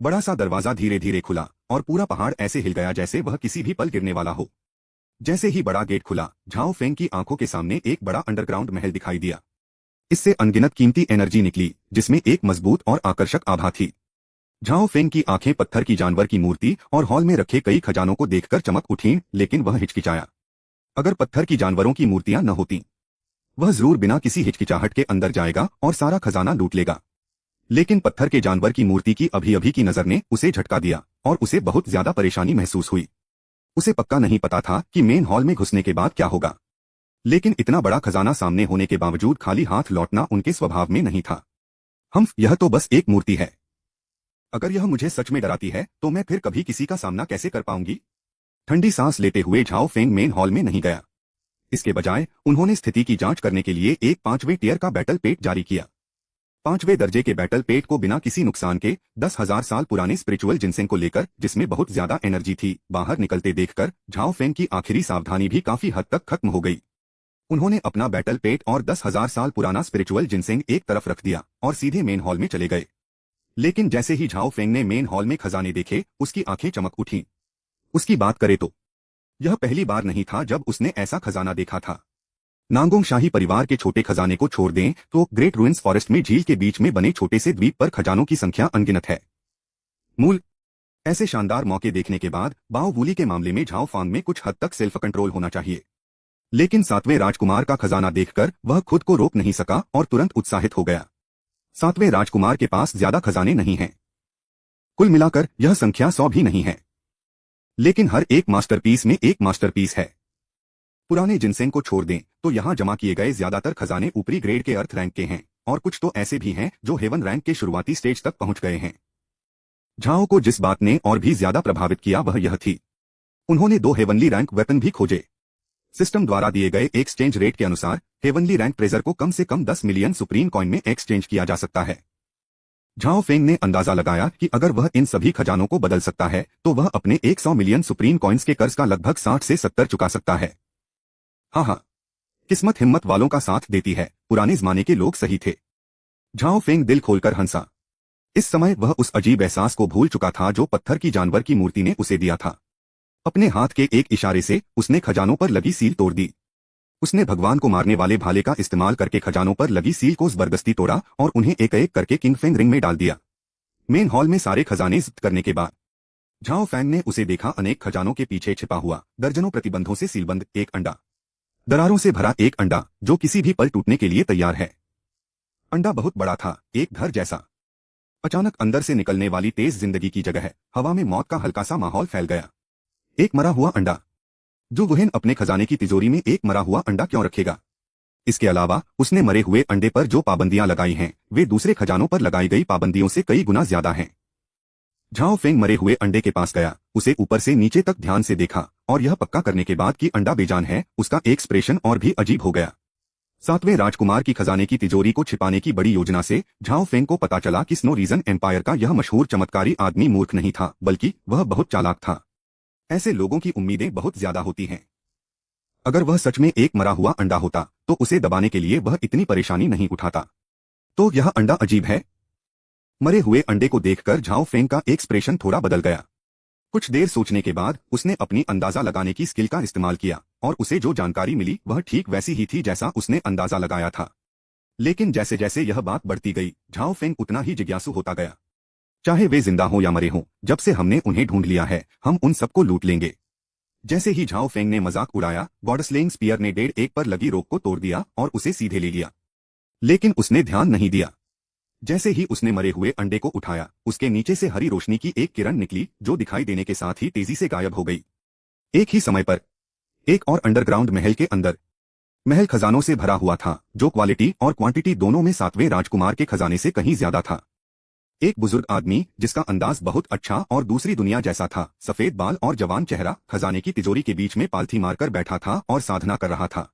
बड़ा सा दरवाजा धीरे धीरे खुला और पूरा पहाड़ ऐसे हिल गया जैसे वह किसी भी पल गिरने वाला हो। जैसे ही बड़ा गेट खुला झाओ फेंग की आंखों के सामने एक बड़ा अंडरग्राउंड महल दिखाई दिया। इससे अनगिनत कीमती एनर्जी निकली जिसमें एक मजबूत और आकर्षक आभा थी। झाओ फेंग की आंखें पत्थर की जानवर की मूर्ति और हॉल में रखे कई खजानों को देखकर चमक उठीं, लेकिन वह हिचकिचाया। अगर पत्थर की जानवरों की मूर्तियां न होतीं, वह जरूर बिना किसी हिचकिचाहट के अंदर जाएगा और सारा खजाना लूट लेगा। लेकिन पत्थर के जानवर की मूर्ति की अभी अभी की नजर ने उसे झटका दिया और उसे बहुत ज्यादा परेशानी महसूस हुई। उसे पक्का नहीं पता था कि मेन हॉल में घुसने के बाद क्या होगा, लेकिन इतना बड़ा खजाना सामने होने के बावजूद खाली हाथ लौटना उनके स्वभाव में नहीं था। यह तो बस एक मूर्ति है। अगर यह मुझे सच में डराती है तो मैं फिर कभी किसी का सामना कैसे कर पाऊंगी? ठंडी सांस लेते हुए झाओ फेंग मेन हॉल में नहीं गया। इसके बजाय उन्होंने स्थिति की जांच करने के लिए एक 5वें टियर का बैटल पेट जारी किया। 5वें दर्जे के बैटल पेट को बिना किसी नुकसान के 10,000 साल पुराने स्पिरिचुअल जिनसेंग को लेकर, जिसमें बहुत ज्यादा एनर्जी थी, बाहर निकलते देखकर झाओ फेंग की आखिरी सावधानी भी काफी हद तक खत्म हो गई। उन्होंने अपना बैटल पेट और 10,000 साल पुराना स्पिरिचुअल जिनसेंग एक तरफ रख दिया और सीधे मेन हॉल में चले गए। लेकिन जैसे ही झाओ फेंग ने मेन हॉल में खजाने देखे उसकी आंखें चमक उठीं। उसकी बात करे तो यह पहली बार नहीं था जब उसने ऐसा खजाना देखा था। नांगोंग शाही परिवार के छोटे खजाने को छोड़ दें तो ग्रेट रुइंस फॉरेस्ट में झील के बीच में बने छोटे से द्वीप पर खजानों की संख्या अनगिनत है। ऐसे शानदार मौके देखने के बाद बाओ वूली के मामले में झाओ फांग में कुछ हद तक सेल्फ कंट्रोल होना चाहिए। लेकिन 7वें राजकुमार का खजाना देखकर वह खुद को रोक नहीं सका और तुरंत उत्साहित हो गया। 7वें राजकुमार के पास ज्यादा खजाने नहीं हैं। कुल मिलाकर यह संख्या 100 भी नहीं है, लेकिन हर एक मास्टरपीस में एक मास्टरपीस है। पुराने जिनसेंग को छोड़ दें तो यहाँ जमा किए गए ज्यादातर खजाने ऊपरी ग्रेड के अर्थ रैंक के हैं और कुछ तो ऐसे भी हैं जो हेवन रैंक के शुरुआती स्टेज तक पहुंच गए हैं। झाओ को जिस बात ने और भी ज्यादा प्रभावित किया वह यह थी, उन्होंने 2 हेवनली रैंक वेपन भी खोजे। सिस्टम द्वारा दिए गए एक्सचेंज रेट के अनुसार हेवनली रैंक ट्रेजर को कम से कम 10 मिलियन सुप्रीम कॉइन में एक्सचेंज किया जा सकता है। झाओ फेंग ने अंदाजा लगाया कि अगर वह इन सभी खजानों को बदल सकता है तो वह अपने 100 मिलियन सुप्रीम कॉइन्स के कर्ज का लगभग 60 से 70 चुका सकता है। हाँ, किस्मत हिम्मत वालों का साथ देती है, पुराने जमाने के लोग सही थे। झाओ फेंग दिल खोलकर हंसा। इस समय वह उस अजीब एहसास को भूल चुका था जो पत्थर की जानवर की मूर्ति ने उसे दिया था। अपने हाथ के एक इशारे से उसने खजानों पर लगी सील तोड़ दी। उसने भगवान को मारने वाले भाले का इस्तेमाल करके खजानों पर लगी सील को जबरदस्ती तोड़ा और उन्हें एक एक करके किंग फेंग रिंग में डाल दिया। मेन हॉल में सारे खजाने जब्त करने के बाद झाओ फेंग ने उसे देखा, अनेक खजानों के पीछे छिपा हुआ, दर्जनों प्रतिबंधों से सीलबंद एक अंडा, दरारों से भरा एक अंडा जो किसी भी पल टूटने के लिए तैयार है। अंडा बहुत बड़ा था, एक घर जैसा। अचानक अंदर से निकलने वाली तेज जिंदगी की जगह हवा में मौत का हल्का सा माहौल फैल गया। एक मरा हुआ अंडा। जो गुहेन अपने खजाने की तिजोरी में एक मरा हुआ अंडा क्यों रखेगा? इसके अलावा उसने मरे हुए अंडे पर जो पाबंदियां लगाई हैं वे दूसरे खजानों पर लगाई गई पाबंदियों से कई गुना ज्यादा हैं। झाओ फेंग मरे हुए अंडे के पास गया, उसे ऊपर से नीचे तक ध्यान से देखा और यह पक्का करने के बाद कि अंडा बेजान है, उसका एक्सप्रेशन और भी अजीब हो गया। 7वें राजकुमार की खजाने की तिजोरी को छिपाने की बड़ी योजना से झाओ फेंग को पता चला कि स्नो रीजन एम्पायर का यह मशहूर चमत्कारी आदमी मूर्ख नहीं था, बल्कि वह बहुत चालाक था। ऐसे लोगों की उम्मीदें बहुत ज्यादा होती हैं। अगर वह सच में एक मरा हुआ अंडा होता तो उसे दबाने के लिए वह इतनी परेशानी नहीं उठाता। तो यह अंडा अजीब है। मरे हुए अंडे को देखकर झाओ फेंग का एक्सप्रेशन थोड़ा बदल गया। कुछ देर सोचने के बाद उसने अपनी अंदाजा लगाने की स्किल का इस्तेमाल किया और उसे जो जानकारी मिली वह ठीक वैसी ही थी जैसा उसने अंदाजा लगाया था। लेकिन जैसे जैसे यह बात बढ़ती गई झाओ फेंग उतना ही जिज्ञासु होता गया। चाहे वे जिंदा हो या मरे हों, जब से हमने उन्हें ढूंढ लिया है हम उन सबको लूट लेंगे। जैसे ही झाओ फेंग ने मजाक उड़ाया, गॉडस्लेइंग स्पीयर ने 1.5 पर लगी रोक को तोड़ दिया और उसे सीधे ले लिया। लेकिन उसने ध्यान नहीं दिया। जैसे ही उसने मरे हुए अंडे को उठाया, उसके नीचे से हरी रोशनी की एक किरण निकली जो दिखाई देने के साथ ही तेजी से गायब हो गई। एक ही समय पर एक और अंडरग्राउंड महल के अंदर। महल खजानों से भरा हुआ था जो क्वालिटी और क्वांटिटी दोनों में 7वें राजकुमार के खजाने से कहीं ज्यादा था। एक बुजुर्ग आदमी जिसका अंदाज बहुत अच्छा और दूसरी दुनिया जैसा था, सफेद बाल और जवान चेहरा, खजाने की तिजोरी के बीच में पालथी मारकर बैठा था और साधना कर रहा था।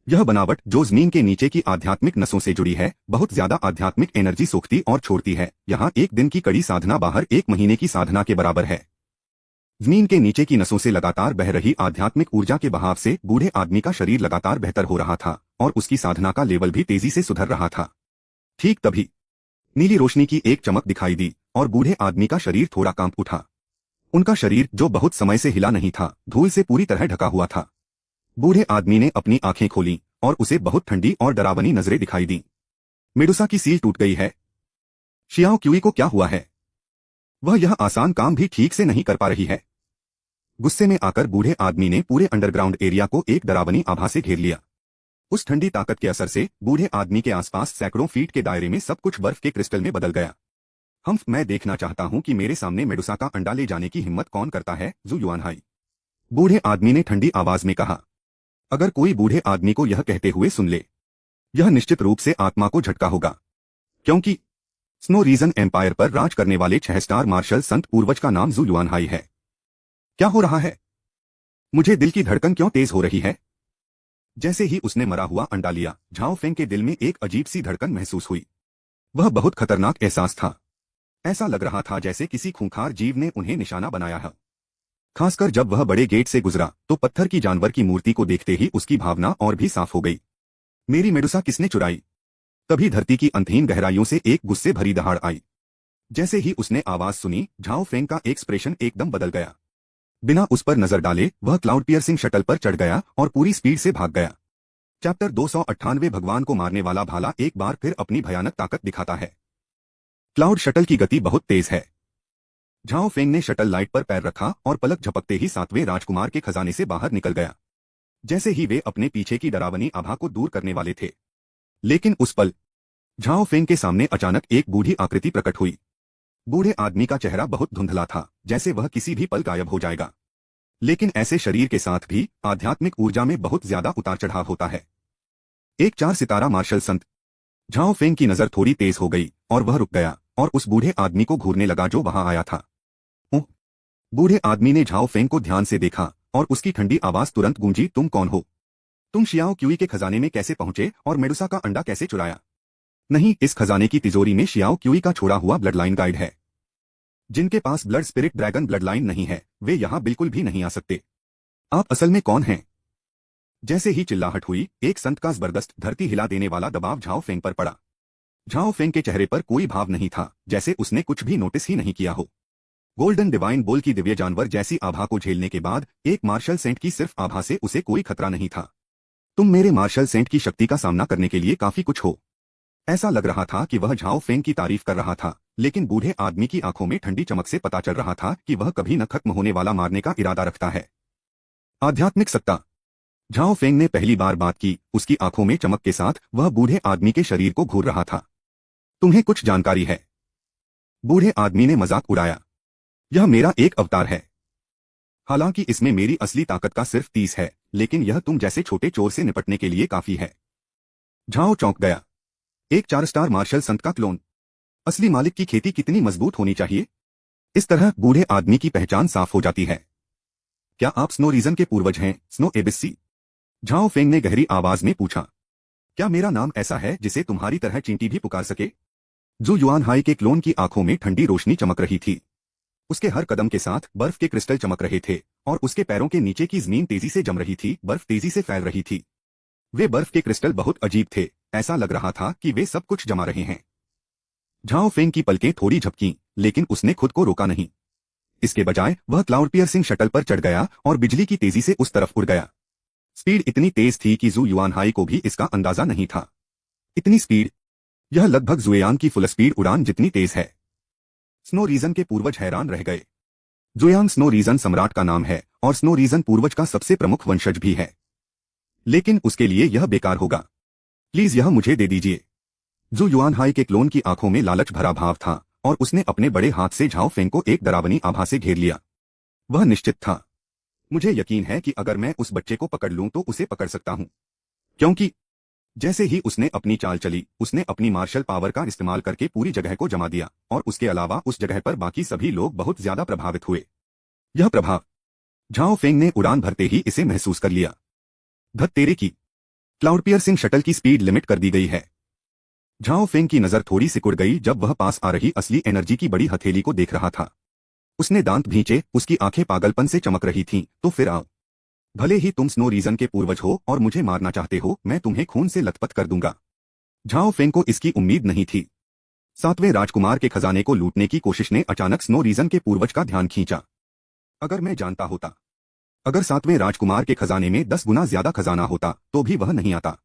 यह बनावट जो जमीन के नीचे की आध्यात्मिक नसों से जुड़ी है, बहुत ज्यादा आध्यात्मिक एनर्जी सोखती और छोड़ती है। यहाँ एक दिन की कड़ी साधना बाहर 1 महीने की साधना के बराबर है। जमीन के नीचे की नसों से लगातार बह रही आध्यात्मिक ऊर्जा के बहाव से बूढ़े आदमी का शरीर लगातार बेहतर हो रहा था और उसकी साधना का लेवल भी तेजी से सुधर रहा था। ठीक तभी नीली रोशनी की एक चमक दिखाई दी और बूढ़े आदमी का शरीर थोड़ा कांप उठा। उनका शरीर जो बहुत समय से हिला नहीं था, धूल से पूरी तरह ढका हुआ था। बूढ़े आदमी ने अपनी आंखें खोली और उसे बहुत ठंडी और डरावनी नजरें दिखाई दी। मेडुसा की सील टूट गई है। शियाओ क्यूई को क्या हुआ है? वह यह आसान काम भी ठीक से नहीं कर पा रही है। गुस्से में आकर बूढ़े आदमी ने पूरे अंडरग्राउंड एरिया को एक डरावनी आभा से घेर लिया। उस ठंडी ताकत के असर से बूढ़े आदमी के आसपास सैकड़ों फीट के दायरे में सब कुछ बर्फ के क्रिस्टल में बदल गया। मैं देखना चाहता हूं कि मेरे सामने मेडुसा का अंडा ले जाने की हिम्मत कौन करता है, जू युआनहाई। बूढ़े आदमी ने ठंडी आवाज में कहा। अगर कोई बूढ़े आदमी को यह कहते हुए सुन ले, यह निश्चित रूप से आत्मा को झटका होगा, क्योंकि स्नो रीजन एम्पायर पर राज करने वाले 6 स्टार मार्शल संत पूर्वज का नाम जू युआनहाई है। क्या हो रहा है? मुझे दिल की धड़कन क्यों तेज हो रही है? जैसे ही उसने मरा हुआ अंडा लिया, झाओ फेंग के दिल में एक अजीब सी धड़कन महसूस हुई। वह बहुत खतरनाक एहसास था। ऐसा लग रहा था जैसे किसी खूंखार जीव ने उन्हें निशाना बनाया है। खासकर जब वह बड़े गेट से गुजरा तो पत्थर की जानवर की मूर्ति को देखते ही उसकी भावना और भी साफ हो गई। मेरी मेडुसा किसने चुराई? तभी धरती की अंतहीन गहराइयों से एक गुस्से भरी दहाड़ आई। जैसे ही उसने आवाज सुनी, झाओ फेंग का एक्सप्रेशन एकदम बदल गया। बिना उस पर नजर डाले वह क्लाउड पियर्सिंग शटल पर चढ़ गया और पूरी स्पीड से भाग गया। चैप्टर 298 भगवान को मारने वाला भाला एक बार फिर अपनी भयानक ताकत दिखाता है। क्लाउड शटल की गति बहुत तेज है। झाओ फेंग ने शटल लाइट पर पैर रखा और पलक झपकते ही 7वें राजकुमार के खजाने से बाहर निकल गया। जैसे ही वे अपने पीछे की डरावनी आभा को दूर करने वाले थे, लेकिन उस पल झाओ फेंग के सामने अचानक एक बूढ़ी आकृति प्रकट हुई। बूढ़े आदमी का चेहरा बहुत धुंधला था, जैसे वह किसी भी पल गायब हो जाएगा। लेकिन ऐसे शरीर के साथ भी आध्यात्मिक ऊर्जा में बहुत ज्यादा उतार चढ़ाव होता है। एक 4 सितारा मार्शल संत झाओ फेंग की नजर थोड़ी तेज हो गई और वह रुक गया और उस बूढ़े आदमी को घूरने लगा जो वहां आया था। ओह! बूढ़े आदमी ने झाओ फेंग को ध्यान से देखा और उसकी ठंडी आवाज तुरंत गूंजी, तुम कौन हो? तुम शियाओ क्यूई के खजाने में कैसे पहुंचे और मेडुसा का अंडा कैसे चुराया? नहीं, इस खजाने की तिजोरी में शियाओ क्यूई का छोड़ा हुआ ब्लड लाइन गाइड है। जिनके पास blood spirit dragon blood line नहीं है वे यहां बिल्कुल भी नहीं आ सकते। आप असल में कौन हैं? जैसे ही चिल्लाहट हुई, एक संत का जबरदस्त धरती हिला देने वाला दबाव झाओ फेंग पर पड़ा। झाओ फेंग के चेहरे पर कोई भाव नहीं था, जैसे उसने कुछ भी नोटिस ही नहीं किया हो। गोल्डन डिवाइन बोल की दिव्य जानवर जैसी आभा को झेलने के बाद एक मार्शल सेंट की सिर्फ आभा से उसे कोई खतरा नहीं था। तुम मेरे मार्शल सेंट की शक्ति का सामना करने के लिए काफी कुछ हो। ऐसा लग रहा था कि वह झाओ फेंग की तारीफ कर रहा था, लेकिन बूढ़े आदमी की आंखों में ठंडी चमक से पता चल रहा था कि वह कभी न खत्म होने वाला मारने का इरादा रखता है। आध्यात्मिक सत्ता। झाओ फेंग ने पहली बार बात की, उसकी आंखों में चमक के साथ वह बूढ़े आदमी के शरीर को घूर रहा था। तुम्हें कुछ जानकारी है? बूढ़े आदमी ने मजाक उड़ाया। यह मेरा एक अवतार है। हालांकि इसमें मेरी असली ताकत का सिर्फ 30 है, लेकिन यह तुम जैसे छोटे चोर से निपटने के लिए काफी है। झाओ चौंक गया। एक 4 स्टार मार्शल संत का क्लोन। असली मालिक की खेती कितनी मजबूत होनी चाहिए? इस तरह बूढ़े आदमी की पहचान साफ हो जाती है। क्या आप स्नो रीजन के पूर्वज हैं, स्नो एबिसी? झाओ फेंग ने गहरी आवाज में पूछा। क्या मेरा नाम ऐसा है जिसे तुम्हारी तरह चींटी भी पुकार सके? जू युआन हाई के क्लोन की आंखों में ठंडी रोशनी चमक रही थी। उसके हर कदम के साथ बर्फ के क्रिस्टल चमक रहे थे और उसके पैरों के नीचे की जमीन तेजी से जम रही थी, बर्फ तेजी से फैल रही थी। वे बर्फ के क्रिस्टल बहुत अजीब थे, ऐसा लग रहा था कि वे सब कुछ जमा रहे हैं। झाओ फेंग की पलकें थोड़ी झपकीं, लेकिन उसने खुद को रोका नहीं। इसके बजाय वह क्लाउड पियर्सिंग शटल पर चढ़ गया और बिजली की तेजी से उस तरफ उड़ गया। स्पीड इतनी तेज थी कि जू युआन हाई को भी इसका अंदाजा नहीं था। इतनी स्पीड! यह लगभग जुएयांग की फुल स्पीड उड़ान जितनी तेज है। स्नो रीजन के पूर्वज हैरान रह गए। जुएयांग स्नो रीजन सम्राट का नाम है और स्नो रीजन पूर्वज का सबसे प्रमुख वंशज भी है। लेकिन उसके लिए यह बेकार होगा। प्लीज यह मुझे दे दीजिए। जू युआन हाई के क्लोन की आंखों में लालच भरा भाव था और उसने अपने बड़े हाथ से झाओ फेंग को एक डरावनी आभा से घेर लिया। वह निश्चित था। मुझे यकीन है कि अगर मैं उस बच्चे को पकड़ लूं तो उसे पकड़ सकता हूं, क्योंकि जैसे ही उसने अपनी चाल चली, उसने अपनी मार्शल पावर का इस्तेमाल करके पूरी जगह को जमा दिया और उसके अलावा उस जगह पर बाकी सभी लोग बहुत ज्यादा प्रभावित हुए। यह प्रभाव! झाओ फेंग ने उड़ान भरते ही इसे महसूस कर लिया। धत तेरे की! क्लाउड पियर्सिंग शटल की स्पीड लिमिट कर दी गई है। झाओ फेंग की नजर थोड़ी सिकुड़ गई जब वह पास आ रही असली एनर्जी की बड़ी हथेली को देख रहा था। उसने दांत भींचे, उसकी आंखें पागलपन से चमक रही थीं। तो फिर आओ। भले ही तुम स्नो रीजन के पूर्वज हो और मुझे मारना चाहते हो, मैं तुम्हें खून से लथपथ कर दूंगा। झाओ फेंग को इसकी उम्मीद नहीं थी। 7वें राजकुमार के खजाने को लूटने की कोशिश ने अचानक स्नो रीजन के पूर्वज का ध्यान खींचा। अगर मैं जानता होता, अगर 7वें राजकुमार के खजाने में 10 गुना ज्यादा खजाना होता तो भी वह नहीं आता।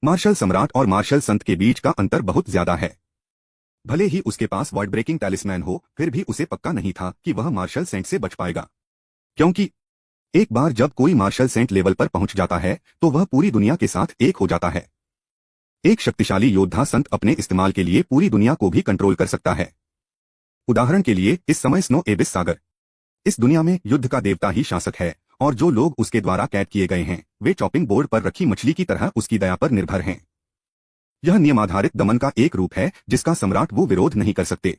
मार्शल सम्राट और मार्शल संत के बीच का अंतर बहुत ज्यादा है। भले ही उसके पास वर्ड ब्रेकिंग टैलिस्मैन हो, फिर भी उसे पक्का नहीं था कि वह मार्शल सेंट से बच पाएगा, क्योंकि एक बार जब कोई मार्शल सेंट लेवल पर पहुंच जाता है तो वह पूरी दुनिया के साथ एक हो जाता है। एक शक्तिशाली योद्धा संत अपने इस्तेमाल के लिए पूरी दुनिया को भी कंट्रोल कर सकता है। उदाहरण के लिए इस समय स्नो एबिस सागर, इस दुनिया में युद्ध का देवता ही शासक है और जो लोग उसके द्वारा कैद किए गए हैं वे चॉपिंग बोर्ड पर रखी मछली की तरह उसकी दया पर निर्भर हैं। यह नियमाधारित दमन का एक रूप है जिसका सम्राट वो विरोध नहीं कर सकते।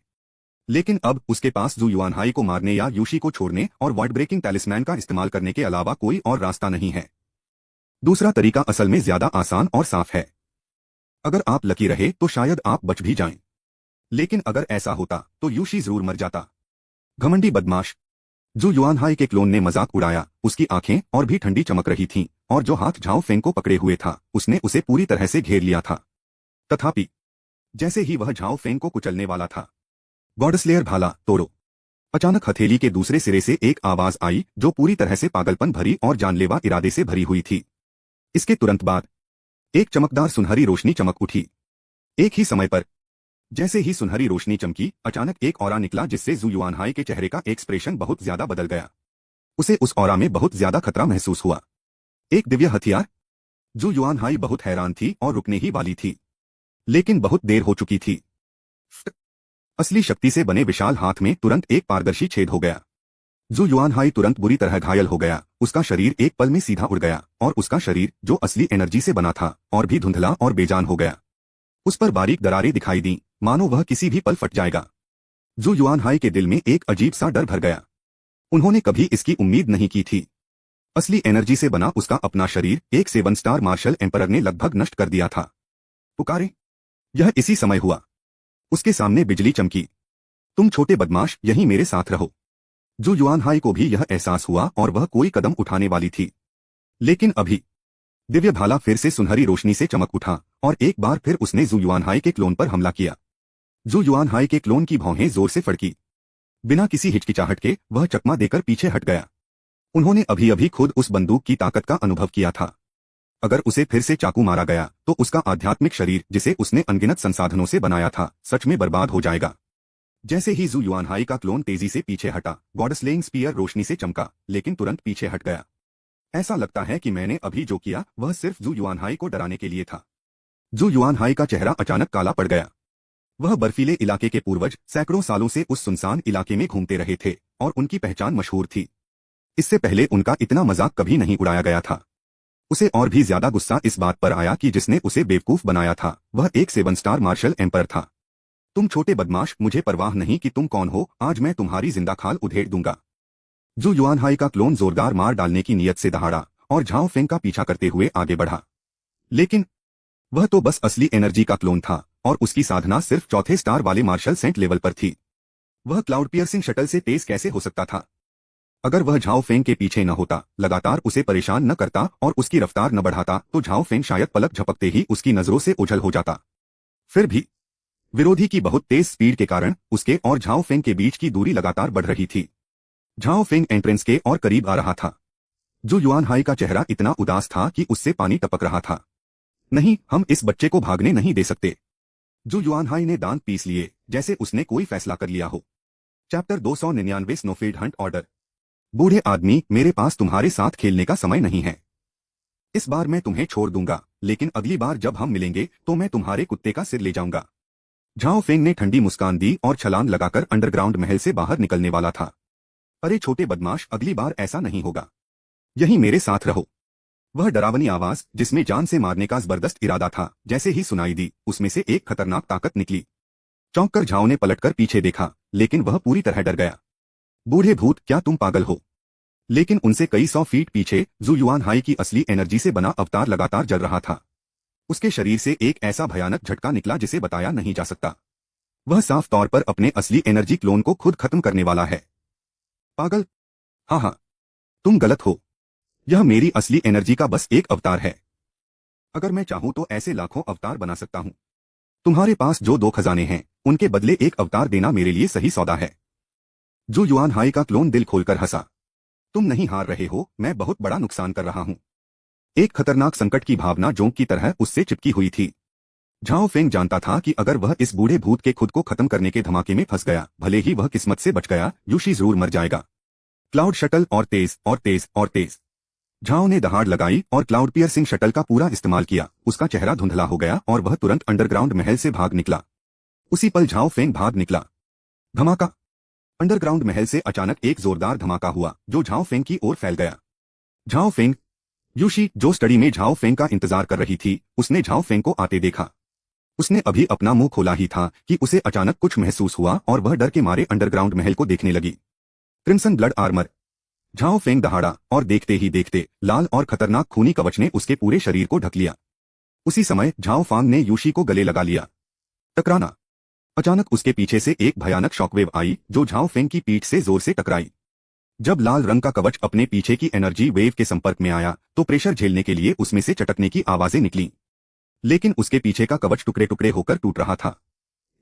लेकिन अब उसके पास जू युआन हाई को मारने या यूशी को छोड़ने और वर्ड ब्रेकिंग टैलिस्मैन का इस्तेमाल करने के अलावा कोई और रास्ता नहीं है। दूसरा तरीका असल में ज्यादा आसान और साफ है। अगर आप लकी रहे तो शायद आप बच भी जाएं। लेकिन अगर ऐसा होता तो यूशी जरूर मर जाता। घमंडी बदमाश! जू युआन हाई के क्लोन ने मजाक उड़ाया। उसकी आंखें और भी ठंडी चमक रही थीं और जो हाथ झाओ फेंग को पकड़े हुए था उसने उसे पूरी तरह से घेर लिया था। तथापि जैसे ही वह झाओ फेंग को कुचलने वाला था, गॉडस्लेयर भाला तोड़ो! अचानक हथेली के दूसरे सिरे से एक आवाज आई जो पूरी तरह से पागलपन भरी और जानलेवा इरादे से भरी हुई थी। इसके तुरंत बाद एक चमकदार सुनहरी रोशनी चमक उठी। एक ही समय पर जैसे ही सुनहरी रोशनी चमकी, अचानक एक ऑरा निकला जिससे जू युआन हाई के चेहरे का एक्सप्रेशन बहुत ज्यादा बदल गया। उसे उस ऑरा में बहुत ज्यादा खतरा महसूस हुआ। एक दिव्य हथियार! जू युआन हाई बहुत हैरान थी और रुकने ही वाली थी, लेकिन बहुत देर हो चुकी थी। असली शक्ति से बने विशाल हाथ में तुरंत एक पारदर्शी छेद हो गया। जू युआनहाई तुरंत बुरी तरह घायल हो गया। उसका शरीर एक पल में सीधा उड़ गया और उसका शरीर जो असली एनर्जी से बना था और भी धुंधला और बेजान हो गया। उस पर बारीक दरारें दिखाई दी, मानो वह किसी भी पल फट जाएगा। जू युआनहाई के दिल में एक अजीब सा डर भर गया। उन्होंने कभी इसकी उम्मीद नहीं की थी। असली एनर्जी से बना उसका अपना शरीर एक 7 स्टार मार्शल एम्परर ने लगभग नष्ट कर दिया था। पुकारे। यह इसी समय हुआ। उसके सामने बिजली चमकी। तुम छोटे बदमाश यहीं मेरे साथ रहो। जू युआनहाई को भी यह एहसास हुआ और वह कोई कदम उठाने वाली थी। लेकिन अभी दिव्य भाला फिर से सुनहरी रोशनी से चमक उठा और एक बार फिर उसने जू युआनहाई के क्लोन पर हमला किया। जू युआनहाई के क्लोन की भौहें जोर से फड़की। बिना किसी हिचकिचाहट के वह चकमा देकर पीछे हट गया। उन्होंने अभी अभी खुद उस बंदूक की ताकत का अनुभव किया था। अगर उसे फिर से चाकू मारा गया तो उसका आध्यात्मिक शरीर जिसे उसने अनगिनत संसाधनों से बनाया था सच में बर्बाद हो जाएगा। जैसे ही जू युआनहाई का क्लोन तेजी से पीछे हटा, गॉडस्लेइंग स्पीयर रोशनी से चमका, लेकिन तुरंत पीछे हट गया। ऐसा लगता है कि मैंने अभी जो किया वह सिर्फ जू युआनहाई को डराने के लिए था। जू युआनहाई का चेहरा अचानक काला पड़ गया। वह बर्फीले इलाके के पूर्वज सैकड़ों सालों से उस सुनसान इलाके में घूमते रहे थे और उनकी पहचान मशहूर थी। इससे पहले उनका इतना मजाक कभी नहीं उड़ाया गया था। उसे और भी ज्यादा गुस्सा इस बात पर आया कि जिसने उसे बेवकूफ बनाया था वह एक 7 स्टार मार्शल एम्पर था। तुम छोटे बदमाश, मुझे परवाह नहीं कि तुम कौन हो, आज मैं तुम्हारी जिंदा खाल उधेड़ दूंगा। जू युआनहाई का क्लोन जोरदार मार डालने की नीयत से दहाड़ा और झाओ फेंग का पीछा करते हुए आगे बढ़ा। लेकिन वह तो बस असली एनर्जी का क्लोन था और उसकी साधना सिर्फ चौथे स्टार वाले मार्शल सेंट लेवल पर थी। वह क्लाउड पियर्सिंग शटल से तेज कैसे हो सकता था? अगर वह झाओ फेंग के पीछे न होता, लगातार उसे परेशान न करता और उसकी रफ्तार न बढ़ाता तो झाओ फेंग शायद पलक झपकते ही उसकी नजरों से ओझल हो जाता। फिर भी विरोधी की बहुत तेज स्पीड के कारण उसके और झाओ फेंग के बीच की दूरी लगातार बढ़ रही थी। झाओ फेंग एंट्रेंस के और करीब आ रहा था। जू युआनहाई का चेहरा इतना उदास था कि उससे पानी टपक रहा था। नहीं, हम इस बच्चे को भागने नहीं दे सकते। जू युआनहाई ने दांत पीस लिए, जैसे उसने कोई फैसला कर लिया हो। Chapter 299 snowfield hunt order. बूढ़े आदमी, मेरे पास तुम्हारे साथ खेलने का समय नहीं है। इस बार मैं तुम्हें छोड़ दूंगा, लेकिन अगली बार जब हम मिलेंगे तो मैं तुम्हारे कुत्ते का सिर ले जाऊंगा। झाओ फेंग ने ठंडी मुस्कान दी और छलांग लगाकर अंडरग्राउंड महल से बाहर निकलने वाला था। अरे छोटे बदमाश, अगली बार ऐसा नहीं होगा। यहीं मेरे साथ रहो। वह डरावनी आवाज जिसमें जान से मारने का जबरदस्त इरादा था जैसे ही सुनाई दी, उसमें से एक खतरनाक ताकत निकली। चौंक कर झाओ ने पलटकर पीछे देखा, लेकिन वह पूरी तरह डर गया। बूढ़े भूत, क्या तुम पागल हो? लेकिन उनसे कई 100 फीट पीछे जू युआनहाई की असली एनर्जी से बना अवतार लगातार जल रहा था। उसके शरीर से एक ऐसा भयानक झटका निकला जिसे बताया नहीं जा सकता। वह साफ तौर पर अपने असली एनर्जी क्लोन को खुद खत्म करने वाला है। पागल? हाँ हाँ, तुम गलत हो। यह मेरी असली एनर्जी का बस एक अवतार है। अगर मैं चाहूं तो ऐसे लाखों अवतार बना सकता हूं। तुम्हारे पास जो 2 खजाने हैं उनके बदले एक अवतार देना मेरे लिए सही सौदा है। जू युआनहाई का क्लोन दिल खोलकर हंसा। तुम नहीं हार रहे हो, मैं बहुत बड़ा नुकसान कर रहा हूं। एक खतरनाक संकट की भावना जोंक की तरह उससे चिपकी हुई थी। झाओ फेंग जानता था कि अगर वह इस बूढ़े भूत के खुद को खत्म करने के धमाके में फंस गया, भले ही वह किस्मत से बच गया, यूशी जरूर मर जाएगा। क्लाउड शटल और तेज और तेज और तेज। झाओ ने दहाड़ लगाई और क्लाउड पियर्सिंग शटल का पूरा इस्तेमाल किया। उसका चेहरा धुंधला हो गया और वह तुरंत अंडरग्राउंड महल से भाग निकला। उसी पल झाओ फेंग भाग निकला। धमाका। अंडरग्राउंड महल से अचानक एक जोरदार धमाका हुआ जो झाओ फेंग की ओर फैल गया। Zhao Feng. यूशी, जो स्टडी में झाओ फेंग का इंतजार कर रही थी, उसने झाओ फेंग को आते देखा। उसने अभी अपना मुंह खोला ही था कि उसे अचानक कुछ महसूस हुआ और वह डर के मारे अंडरग्राउंड महल को देखने लगी। Crimson blood armour. Zhao Feng दहाड़ा और देखते ही देखते लाल और खतरनाक खूनी कवच ने उसके पूरे शरीर को ढक लिया। उसी समय झाओ फांग ने यूशी को गले लगा लिया। टकराना। अचानक उसके पीछे से एक भयानक शॉकवेव आई जो झाओ फेंग की पीठ से जोर से टकराई। जब लाल रंग का कवच अपने पीछे की एनर्जी वेव के संपर्क में आया तो प्रेशर झेलने के लिए उसमें से चटकने की आवाजें निकली। लेकिन उसके पीछे का कवच टुकड़े टुकड़े होकर टूट रहा था।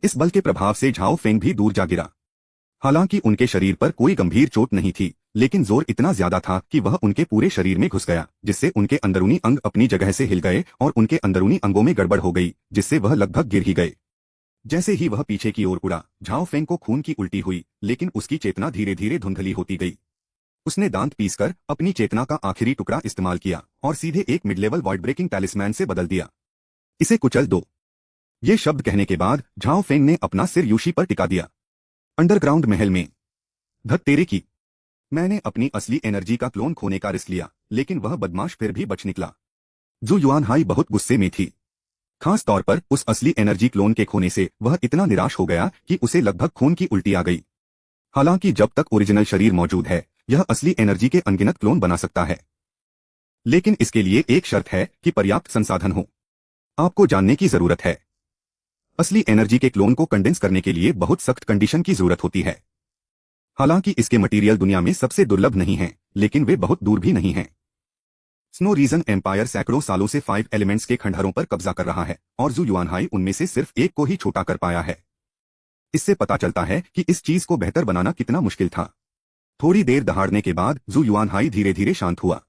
इस बल के प्रभाव से झाओ फेंग भी दूर जा गिरा। हालांकि उनके शरीर पर कोई गंभीर चोट नहीं थी, लेकिन जोर इतना ज्यादा था कि वह उनके पूरे शरीर में घुस गया, जिससे उनके अंदरूनी अंग अपनी जगह से हिल गए और उनके अंदरूनी अंगों में गड़बड़ हो गई, जिससे वह लगभग गिर ही गए। जैसे ही वह पीछे की ओर उड़ा, झाओ फेंग को खून की उल्टी हुई, लेकिन उसकी चेतना धीरे धीरे धुंधली होती गई। उसने दांत पीसकर अपनी चेतना का आखिरी टुकड़ा इस्तेमाल किया और सीधे एक mid level void breaking talisman से बदल दिया। इसे कुचल दो। ये शब्द कहने के बाद झाओ फेंग ने अपना सिर यूशी पर टिका दिया। अंडरग्राउंड महल में। धत तेरे की। मैंने अपनी असली एनर्जी का क्लोन खोने का रिस्क लिया, लेकिन वह बदमाश फिर भी बच निकला। जू युआन हाई बहुत गुस्से में थी, खास तौर पर उस असली एनर्जी क्लोन के खोने से वह इतना निराश हो गया कि उसे लगभग खून की उल्टी आ गई। हालांकि जब तक ओरिजिनल शरीर मौजूद है, यह असली एनर्जी के अनगिनत क्लोन बना सकता है, लेकिन इसके लिए एक शर्त है कि पर्याप्त संसाधन हो। आपको जानने की जरूरत है, असली एनर्जी के क्लोन को कंडेंस करने के लिए बहुत सख्त कंडीशन की जरूरत होती है। हालांकि इसके मटेरियल दुनिया में सबसे दुर्लभ नहीं हैं, लेकिन वे बहुत दूर भी नहीं हैं। स्नो रीजन एम्पायर सैकड़ों सालों से 5 एलिमेंट्स के खंडहरों पर कब्जा कर रहा है, और जू युआनहाई उनमें से सिर्फ एक को ही छोटा कर पाया है। इससे पता चलता है कि इस चीज को बेहतर बनाना कितना मुश्किल था। थोड़ी देर दहाड़ने के बाद जू युआनहाई धीरे धीरे शांत हुआ।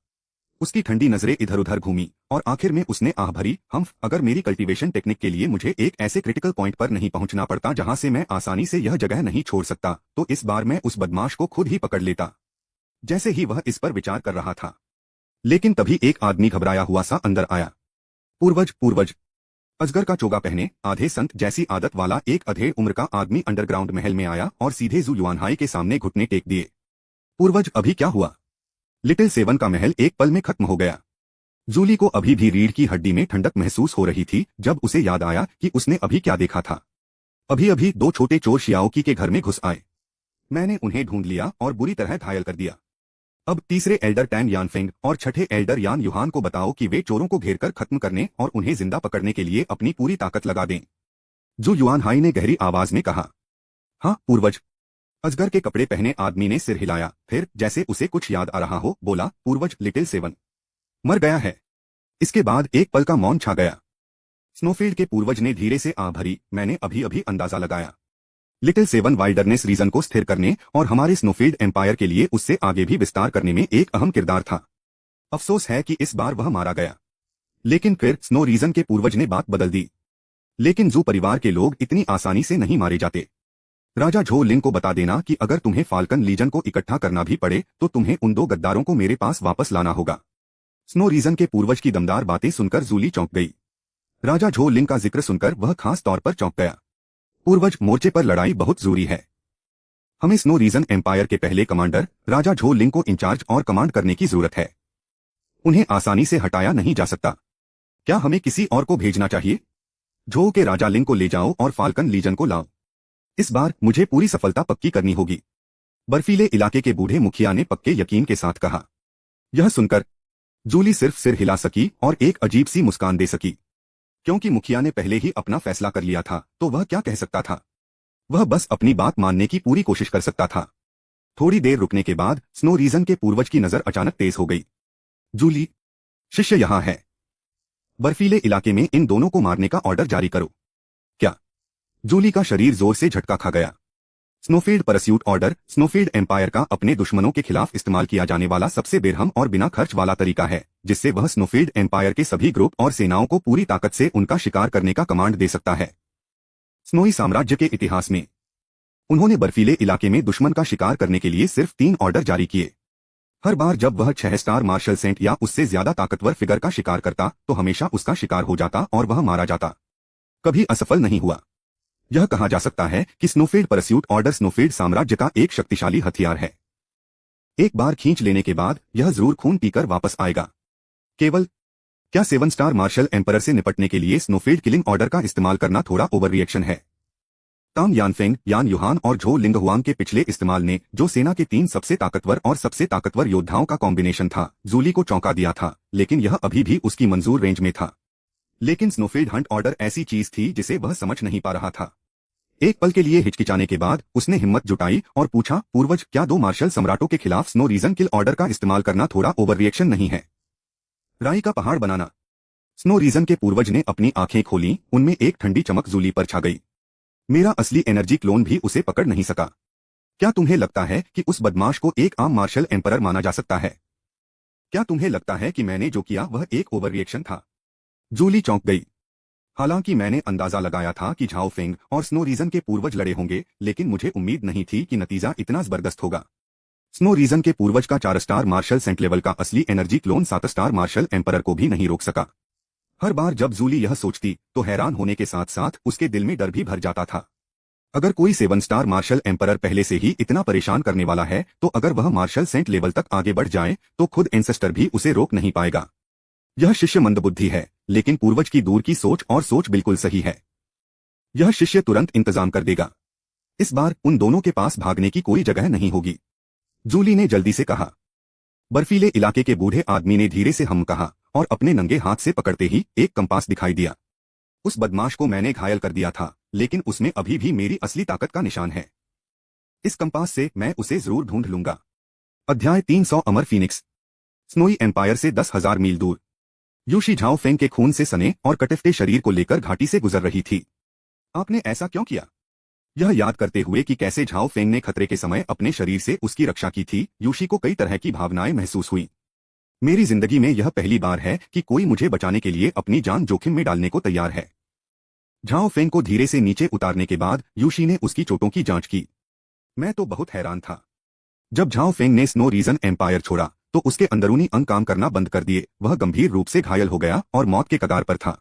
उसकी ठंडी नजरें इधर उधर घूमी और आखिर में उसने आह भरी, अगर मेरी कल्टीवेशन टेक्निक के लिए मुझे एक ऐसे क्रिटिकल पॉइंट पर नहीं पहुंचना पड़ता जहां से मैं आसानी से यह जगह नहीं छोड़ सकता, तो इस बार मैं उस बदमाश को खुद ही पकड़ लेता। जैसे ही वह इस पर विचार कर रहा था, लेकिन तभी एक आदमी घबराया हुआ सा अंदर आया। पूर्वज पूर्वज अजगर का चोगा पहने, आधे संत जैसी आदत वाला एक अधेड़ उम्र का आदमी अंडरग्राउंड महल में आया और सीधे जू युआनहाई के सामने घुटने टेक दिए। पूर्वज, अभी क्या हुआ? लिटिल सेवन का महल एक पल में खत्म हो गया। जूली को अभी भी रीढ़ की हड्डी में ठंडक महसूस हो रही थी जब उसे याद आया कि उसने अभी क्या देखा था। अभी अभी 2 छोटे चोर शियाओकी के घर में घुस आए। मैंने उन्हें ढूंढ लिया और बुरी तरह घायल कर दिया। अब तीसरे एल्डर टैन यानफेंग और छठे एल्डर यान युहान को बताओ कि वे चोरों को घेरकर खत्म करने और उन्हें जिंदा पकड़ने के लिए अपनी पूरी ताकत लगा दें। जू युआनहाई ने गहरी आवाज में कहा। हाँ पूर्वज। अजगर के कपड़े पहने आदमी ने सिर हिलाया, फिर जैसे उसे कुछ याद आ रहा हो बोला, पूर्वज, लिटिल सेवन मर गया है। इसके बाद एक पल का मौन छा गया। स्नोफील्ड के पूर्वज ने धीरे से आह भरी, मैंने अभी अभी अंदाजा लगाया। लिटिल सेवन वाइल्डरनेस रीजन को स्थिर करने और हमारे स्नोफील्ड एम्पायर के लिए उससे आगे भी विस्तार करने में एक अहम किरदार था। अफसोस है कि इस बार वह मारा गया। लेकिन फिर स्नो रीजन के पूर्वज ने बात बदल दी। लेकिन जू परिवार के लोग इतनी आसानी से नहीं मारे जाते। राजा झो लिंग को बता देना कि अगर तुम्हें फाल्कन लीजन को इकट्ठा करना भी पड़े तो तुम्हें उन 2 गद्दारों को मेरे पास वापस लाना होगा। स्नो रीजन के पूर्वज की दमदार बातें सुनकर जूली चौंक गई। राजा झो लिंग का जिक्र सुनकर वह खास तौर पर चौंक गया। पूर्वज, मोर्चे पर लड़ाई बहुत जरूरी है। हमें स्नो रीजन एम्पायर के पहले कमांडर राजा झो लिंग को इंचार्ज और कमांड करने की जरूरत है। उन्हें आसानी से हटाया नहीं जा सकता। क्या हमें किसी और को भेजना चाहिए? झो के राजा लिंग को ले जाओ और फाल्कन लीजन को लाओ। इस बार मुझे पूरी सफलता पक्की करनी होगी, बर्फीले इलाके के बूढ़े मुखिया ने पक्के यकीन के साथ कहा। यह सुनकर जूली सिर्फ सिर हिला सकी और एक अजीब सी मुस्कान दे सकी। क्योंकि मुखिया ने पहले ही अपना फैसला कर लिया था, तो वह क्या कह सकता था? वह बस अपनी बात मानने की पूरी कोशिश कर सकता था। थोड़ी देर रुकने के बाद स्नो रीजन के पूर्वज की नजर अचानक तेज हो गई। जूली, शिष्य यहाँ है। बर्फीले इलाके में इन दोनों को मारने का ऑर्डर जारी करो। क्या? जूली का शरीर जोर से झटका खा गया। स्नोफील्ड परस्यूट ऑर्डर स्नोफील्ड एम्पायर का अपने दुश्मनों के खिलाफ इस्तेमाल किया जाने वाला सबसे बेरहम और बिना खर्च वाला तरीका है, जिससे वह स्नोफील्ड एम्पायर के सभी ग्रुप और सेनाओं को पूरी ताकत से उनका शिकार करने का कमांड दे सकता है। स्नोई साम्राज्य के इतिहास में उन्होंने बर्फीले इलाके में दुश्मन का शिकार करने के लिए सिर्फ 3 ऑर्डर जारी किए। हर बार जब वह 6 स्टार मार्शल सेंट या उससे ज्यादा ताकतवर फिगर का शिकार करता तो हमेशा उसका शिकार हो जाता और वह मारा जाता। कभी असफल नहीं हुआ। यह कहा जा सकता है कि स्नोफील्ड परस्यूट ऑर्डर स्नोफील्ड साम्राज्य का एक शक्तिशाली हथियार है। एक बार खींच लेने के बाद यह जरूर खून पीकर वापस आएगा। केवल क्या 7 स्टार मार्शल एम्परर से निपटने के लिए स्नोफील्ड किलिंग ऑर्डर का इस्तेमाल करना थोड़ा ओवर रिएक्शन है? तांग यानफेंग, यान युहान और झो लिंगहुआंग के पिछले इस्तेमाल ने, जो सेना के 3 सबसे ताकतवर और सबसे ताकतवर योद्धाओं का कॉम्बिनेशन था, जूली को चौंका दिया था, लेकिन यह अभी भी उसकी मंजूर रेंज में था। लेकिन स्नोफील्ड हंट ऑर्डर ऐसी चीज थी जिसे वह समझ नहीं पा रहा था। एक पल के लिए हिचकिचाने के बाद उसने हिम्मत जुटाई और पूछा, पूर्वज, क्या 2 मार्शल सम्राटों के खिलाफ स्नो रीजन किल ऑर्डर का इस्तेमाल करना थोड़ा ओवर रिएक्शन नहीं है? राई का पहाड़ बनाना। स्नो रीजन के पूर्वज ने अपनी आंखें खोली, उनमें एक ठंडी चमक जूली पर छा गई। मेरा असली एनर्जी क्लोन भी उसे पकड़ नहीं सका। क्या तुम्हें लगता है कि उस बदमाश को एक आम मार्शल एम्परर माना जा सकता है? क्या तुम्हें लगता है कि मैंने जो किया वह एक ओवर रिएक्शन था? जूली चौंक गई। हालांकि मैंने अंदाजा लगाया था कि झाओ फेंग और स्नो रीजन के पूर्वज लड़े होंगे, लेकिन मुझे उम्मीद नहीं थी कि नतीजा इतना जबरदस्त होगा। स्नो रीजन के पूर्वज का 4 स्टार मार्शल सेंट लेवल का असली energy clone 7 star martial emperor को भी नहीं रोक सका। हर बार जब जूली यह सोचती तो हैरान होने के साथ साथ उसके दिल में डर भी भर जाता था। अगर कोई 7 स्टार मार्शल एम्परर पहले से ही इतना परेशान करने वाला है तो अगर वह मार्शल सेंट लेवल तक आगे बढ़ जाए तो खुद एंसेस्टर भी उसे रोक नहीं पाएगा। यह शिष्य मंदबुद्धि है, लेकिन पूर्वज की दूर की सोच और सोच बिल्कुल सही है। यह शिष्य तुरंत इंतजाम कर देगा। इस बार उन दोनों के पास भागने की कोई जगह नहीं होगी। जूली ने जल्दी से कहा। बर्फीले इलाके के बूढ़े आदमी ने धीरे से हम कहा और अपने नंगे हाथ से पकड़ते ही एक कंपास दिखाई दिया। उस बदमाश को मैंने घायल कर दिया था, लेकिन उसमें अभी भी मेरी असली ताकत का निशान है। इस कंपास से मैं उसे जरूर ढूंढ लूंगा। अध्याय 300 अमर फीनिक्स। स्नोई एम्पायर से 10,000 मील दूर यूशी झाओ फेंग के खून से सने और कटिफ्टे शरीर को लेकर घाटी से गुजर रही थी। आपने ऐसा क्यों किया? यह याद करते हुए कि कैसे झाओ फेंग ने खतरे के समय अपने शरीर से उसकी रक्षा की थी, यूशी को कई तरह की भावनाएं महसूस हुई। मेरी जिंदगी में यह पहली बार है कि कोई मुझे बचाने के लिए अपनी जान जोखिम में डालने को तैयार है। झाओ फेंग को धीरे से नीचे उतारने के बाद यूशी ने उसकी चोटों की जांच की। मैं तो बहुत हैरान था। जब झाओ फेंग ने स्नो रीजन एम्पायर छोड़ा तो उसके अंदरूनी अंग काम करना बंद कर दिए। वह गंभीर रूप से घायल हो गया और मौत के कगार पर था।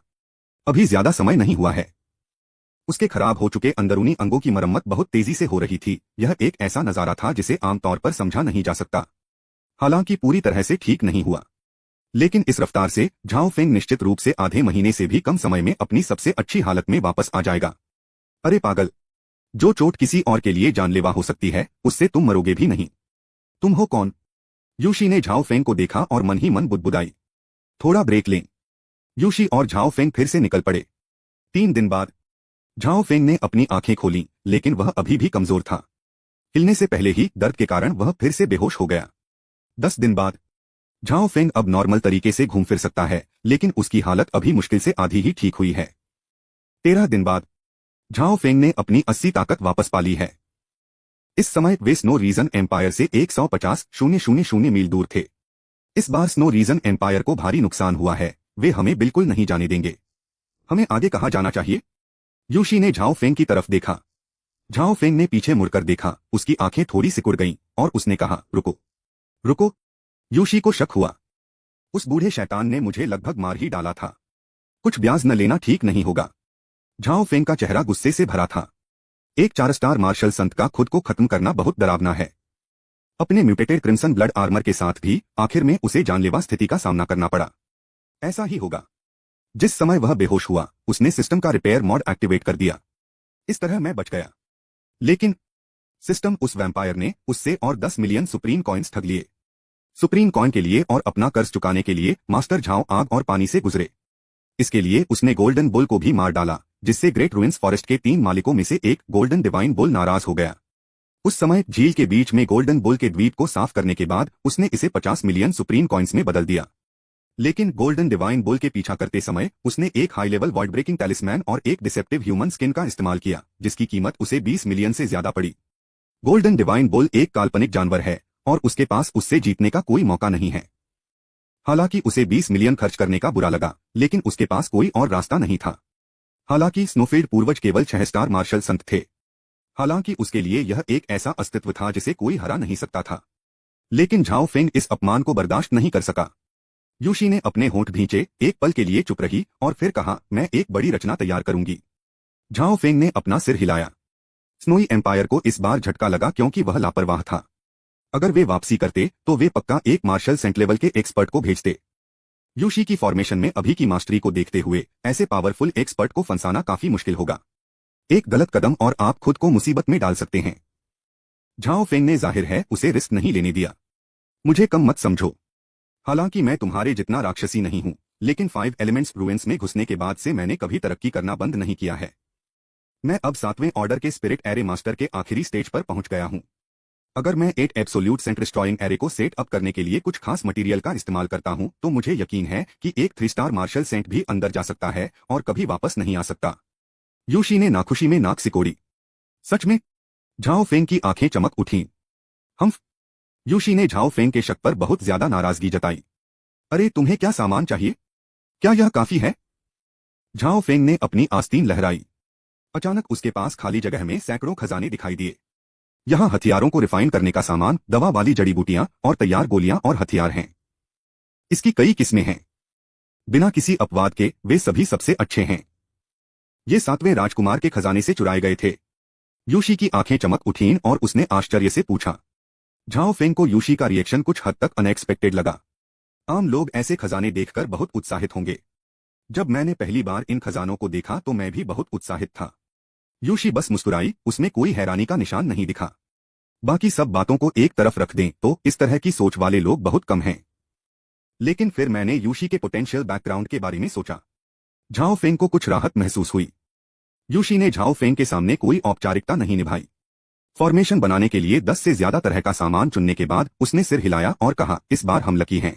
अभी ज्यादा समय नहीं हुआ है। उसके खराब हो चुके अंदरूनी अंगों की मरम्मत बहुत तेजी से हो रही थी। यह एक ऐसा नजारा था जिसे आमतौर पर समझा नहीं जा सकता। हालांकि पूरी तरह से ठीक नहीं हुआ, लेकिन इस रफ्तार से झाओ फेंग निश्चित रूप से आधे महीने से भी कम समय में अपनी सबसे अच्छी हालत में वापस आ जाएगा। अरे पागल, जो चोट किसी और के लिए जानलेवा हो सकती है उससे तुम मरोगे भी नहीं। तुम हो कौन? यूशी ने झाओ फेंग को देखा और मन ही मन बुदबुदाई। थोड़ा ब्रेक लें। यूशी और झाओ फेंग फिर से निकल पड़े। 3 दिन बाद झाओ फेंग ने अपनी आंखें खोली, लेकिन वह अभी भी कमजोर था। हिलने से पहले ही दर्द के कारण वह फिर से बेहोश हो गया। 10 दिन बाद झाओ फेंग अब नॉर्मल तरीके से घूम फिर सकता है, लेकिन उसकी हालत अभी मुश्किल से आधी ही ठीक हुई है। 13 दिन बाद झाओ फेंग ने अपनी 80 ताकत वापस पा ली है। इस समय वे स्नो रीजन एम्पायर से 150,000 मील दूर थे। इस बार स्नो रीजन एम्पायर को भारी नुकसान हुआ है। वे हमें बिल्कुल नहीं जाने देंगे। हमें आगे कहाँ जाना चाहिए? यूशी ने झाओ फेंग की तरफ देखा। झाओ फेंग ने पीछे मुड़कर देखा। उसकी आंखें थोड़ी सिकुड़ गईं और उसने कहा, रुको। रुको? यूशी को शक हुआ। उस बूढ़े शैतान ने मुझे लगभग मार ही डाला था। कुछ ब्याज न लेना ठीक नहीं होगा। झाओ फेंग का चेहरा गुस्से से भरा था। एक 4 स्टार मार्शल संत का खुद को खत्म करना बहुत डरावना है। अपने म्यूटेटेड क्रिम्सन ब्लड आर्मर के साथ भी आखिर में उसे जानलेवा स्थिति का सामना करना पड़ा। ऐसा ही होगा। जिस समय वह बेहोश हुआ उसने सिस्टम का रिपेयर मॉड एक्टिवेट कर दिया। इस तरह मैं बच गया। लेकिन सिस्टम उस वैम्पायर ने उससे और 10 मिलियन सुप्रीम कॉइन्स ठग लिए। सुप्रीम कॉइन के लिए और अपना कर्ज चुकाने के लिए मास्टर झाओ आग और पानी से गुजरे। इसके लिए उसने गोल्डन बुल को भी मार डाला, जिससे ग्रेट रुइंस फॉरेस्ट के 3 मालिकों में से एक गोल्डन डिवाइन बुल नाराज हो गया। उस समय झील के बीच में गोल्डन बुल के द्वीप को साफ करने के बाद उसने इसे 50 मिलियन सुप्रीम कॉइन्स में बदल दिया। लेकिन गोल्डन डिवाइन बुल के पीछा करते समय उसने एक high level void breaking talisman और एक डिसेप्टिव ह्यूमन स्किन का इस्तेमाल किया, जिसकी कीमत उसे 20 मिलियन से ज्यादा पड़ी। गोल्डन डिवाइन बुल एक काल्पनिक जानवर है और उसके पास उससे जीतने का कोई मौका नहीं है। हालांकि उसे 20 मिलियन खर्च करने का बुरा लगा, लेकिन उसके पास कोई और रास्ता नहीं था। हालांकि स्नोफील्ड पूर्वज केवल 6 स्टार मार्शल संत थे। हालांकि उसके लिए यह एक ऐसा अस्तित्व था जिसे कोई हरा नहीं सकता था। लेकिन झाओ फेंग इस अपमान को बर्दाश्त नहीं कर सका। यूशी ने अपने होंठ भींचे, एक पल के लिए चुप रही और फिर कहा, मैं एक बड़ी रचना तैयार करूंगी। झाओ फेंग ने अपना सिर हिलाया। स्नोई एम्पायर को इस बार झटका लगा क्योंकि वह लापरवाह था। अगर वे वापसी करते तो वे पक्का एक मार्शल सेंट लेवल के एक्सपर्ट को भेजते। यूशी की फॉर्मेशन में अभी की मास्टरी को देखते हुए ऐसे पावरफुल एक्सपर्ट को फंसाना काफी मुश्किल होगा। एक गलत कदम और आप खुद को मुसीबत में डाल सकते हैं। झाओ फेंग ने जाहिर है उसे रिस्क नहीं लेने दिया। मुझे कम मत समझो। हालांकि मैं तुम्हारे जितना राक्षसी नहीं हूं, लेकिन 5 एलिमेंट्स रुइंस में घुसने के बाद से मैंने कभी तरक्की करना बंद नहीं किया है। मैं अब 7वें ऑर्डर के स्पिरिट एरे मास्टर के आखिरी स्टेज पर पहुंच गया हूं। अगर मैं 8 एब्सोल्यूट सेंट डिस्ट्रॉइंग एरे को सेट अप करने के लिए कुछ खास मटेरियल का इस्तेमाल करता हूं तो मुझे यकीन है कि एक 3 स्टार मार्शल सेंट भी अंदर जा सकता है और कभी वापस नहीं आ सकता। यूशी ने नाखुशी में नाक सिकोड़ी। सच में? झाओ फेंग की आंखें चमक उठीं। हम? यूशी ने झाओ फेंग के शक पर बहुत ज्यादा नाराजगी जताई। अरे तुम्हें क्या सामान चाहिए? क्या यह काफी है? झाओ फेंग ने अपनी आस्तीन लहराई। अचानक उसके पास खाली जगह में सैकड़ों खजाने दिखाई दिए। यहाँ हथियारों को रिफाइन करने का सामान, दवा वाली जड़ी बूटियां और तैयार गोलियां और हथियार हैं। इसकी कई किस्में हैं। बिना किसी अपवाद के वे सभी सबसे अच्छे हैं। ये 7वें राजकुमार के खजाने से चुराए गए थे। यूशी की आंखें चमक उठीं और उसने आश्चर्य से पूछा। झाओ फेंग को यूशी का रिएक्शन कुछ हद तक अनएक्सपेक्टेड लगा। आम लोग ऐसे खजाने देखकर बहुत उत्साहित होंगे। जब मैंने पहली बार इन खजानों को देखा तो मैं भी बहुत उत्साहित था। यूशी बस मुस्कुराई, उसमें कोई हैरानी का निशान नहीं दिखा। बाकी सब बातों को एक तरफ रख दें तो इस तरह की सोच वाले लोग बहुत कम हैं। लेकिन फिर मैंने यूशी के पोटेंशियल बैकग्राउंड के बारे में सोचा। झाओ फेंग को कुछ राहत महसूस हुई। यूशी ने झाओ फेंग के सामने कोई औपचारिकता नहीं निभाई। फॉर्मेशन बनाने के लिए 10 से ज्यादा तरह का सामान चुनने के बाद उसने सिर हिलाया और कहा, इस बार हम लकी हैं।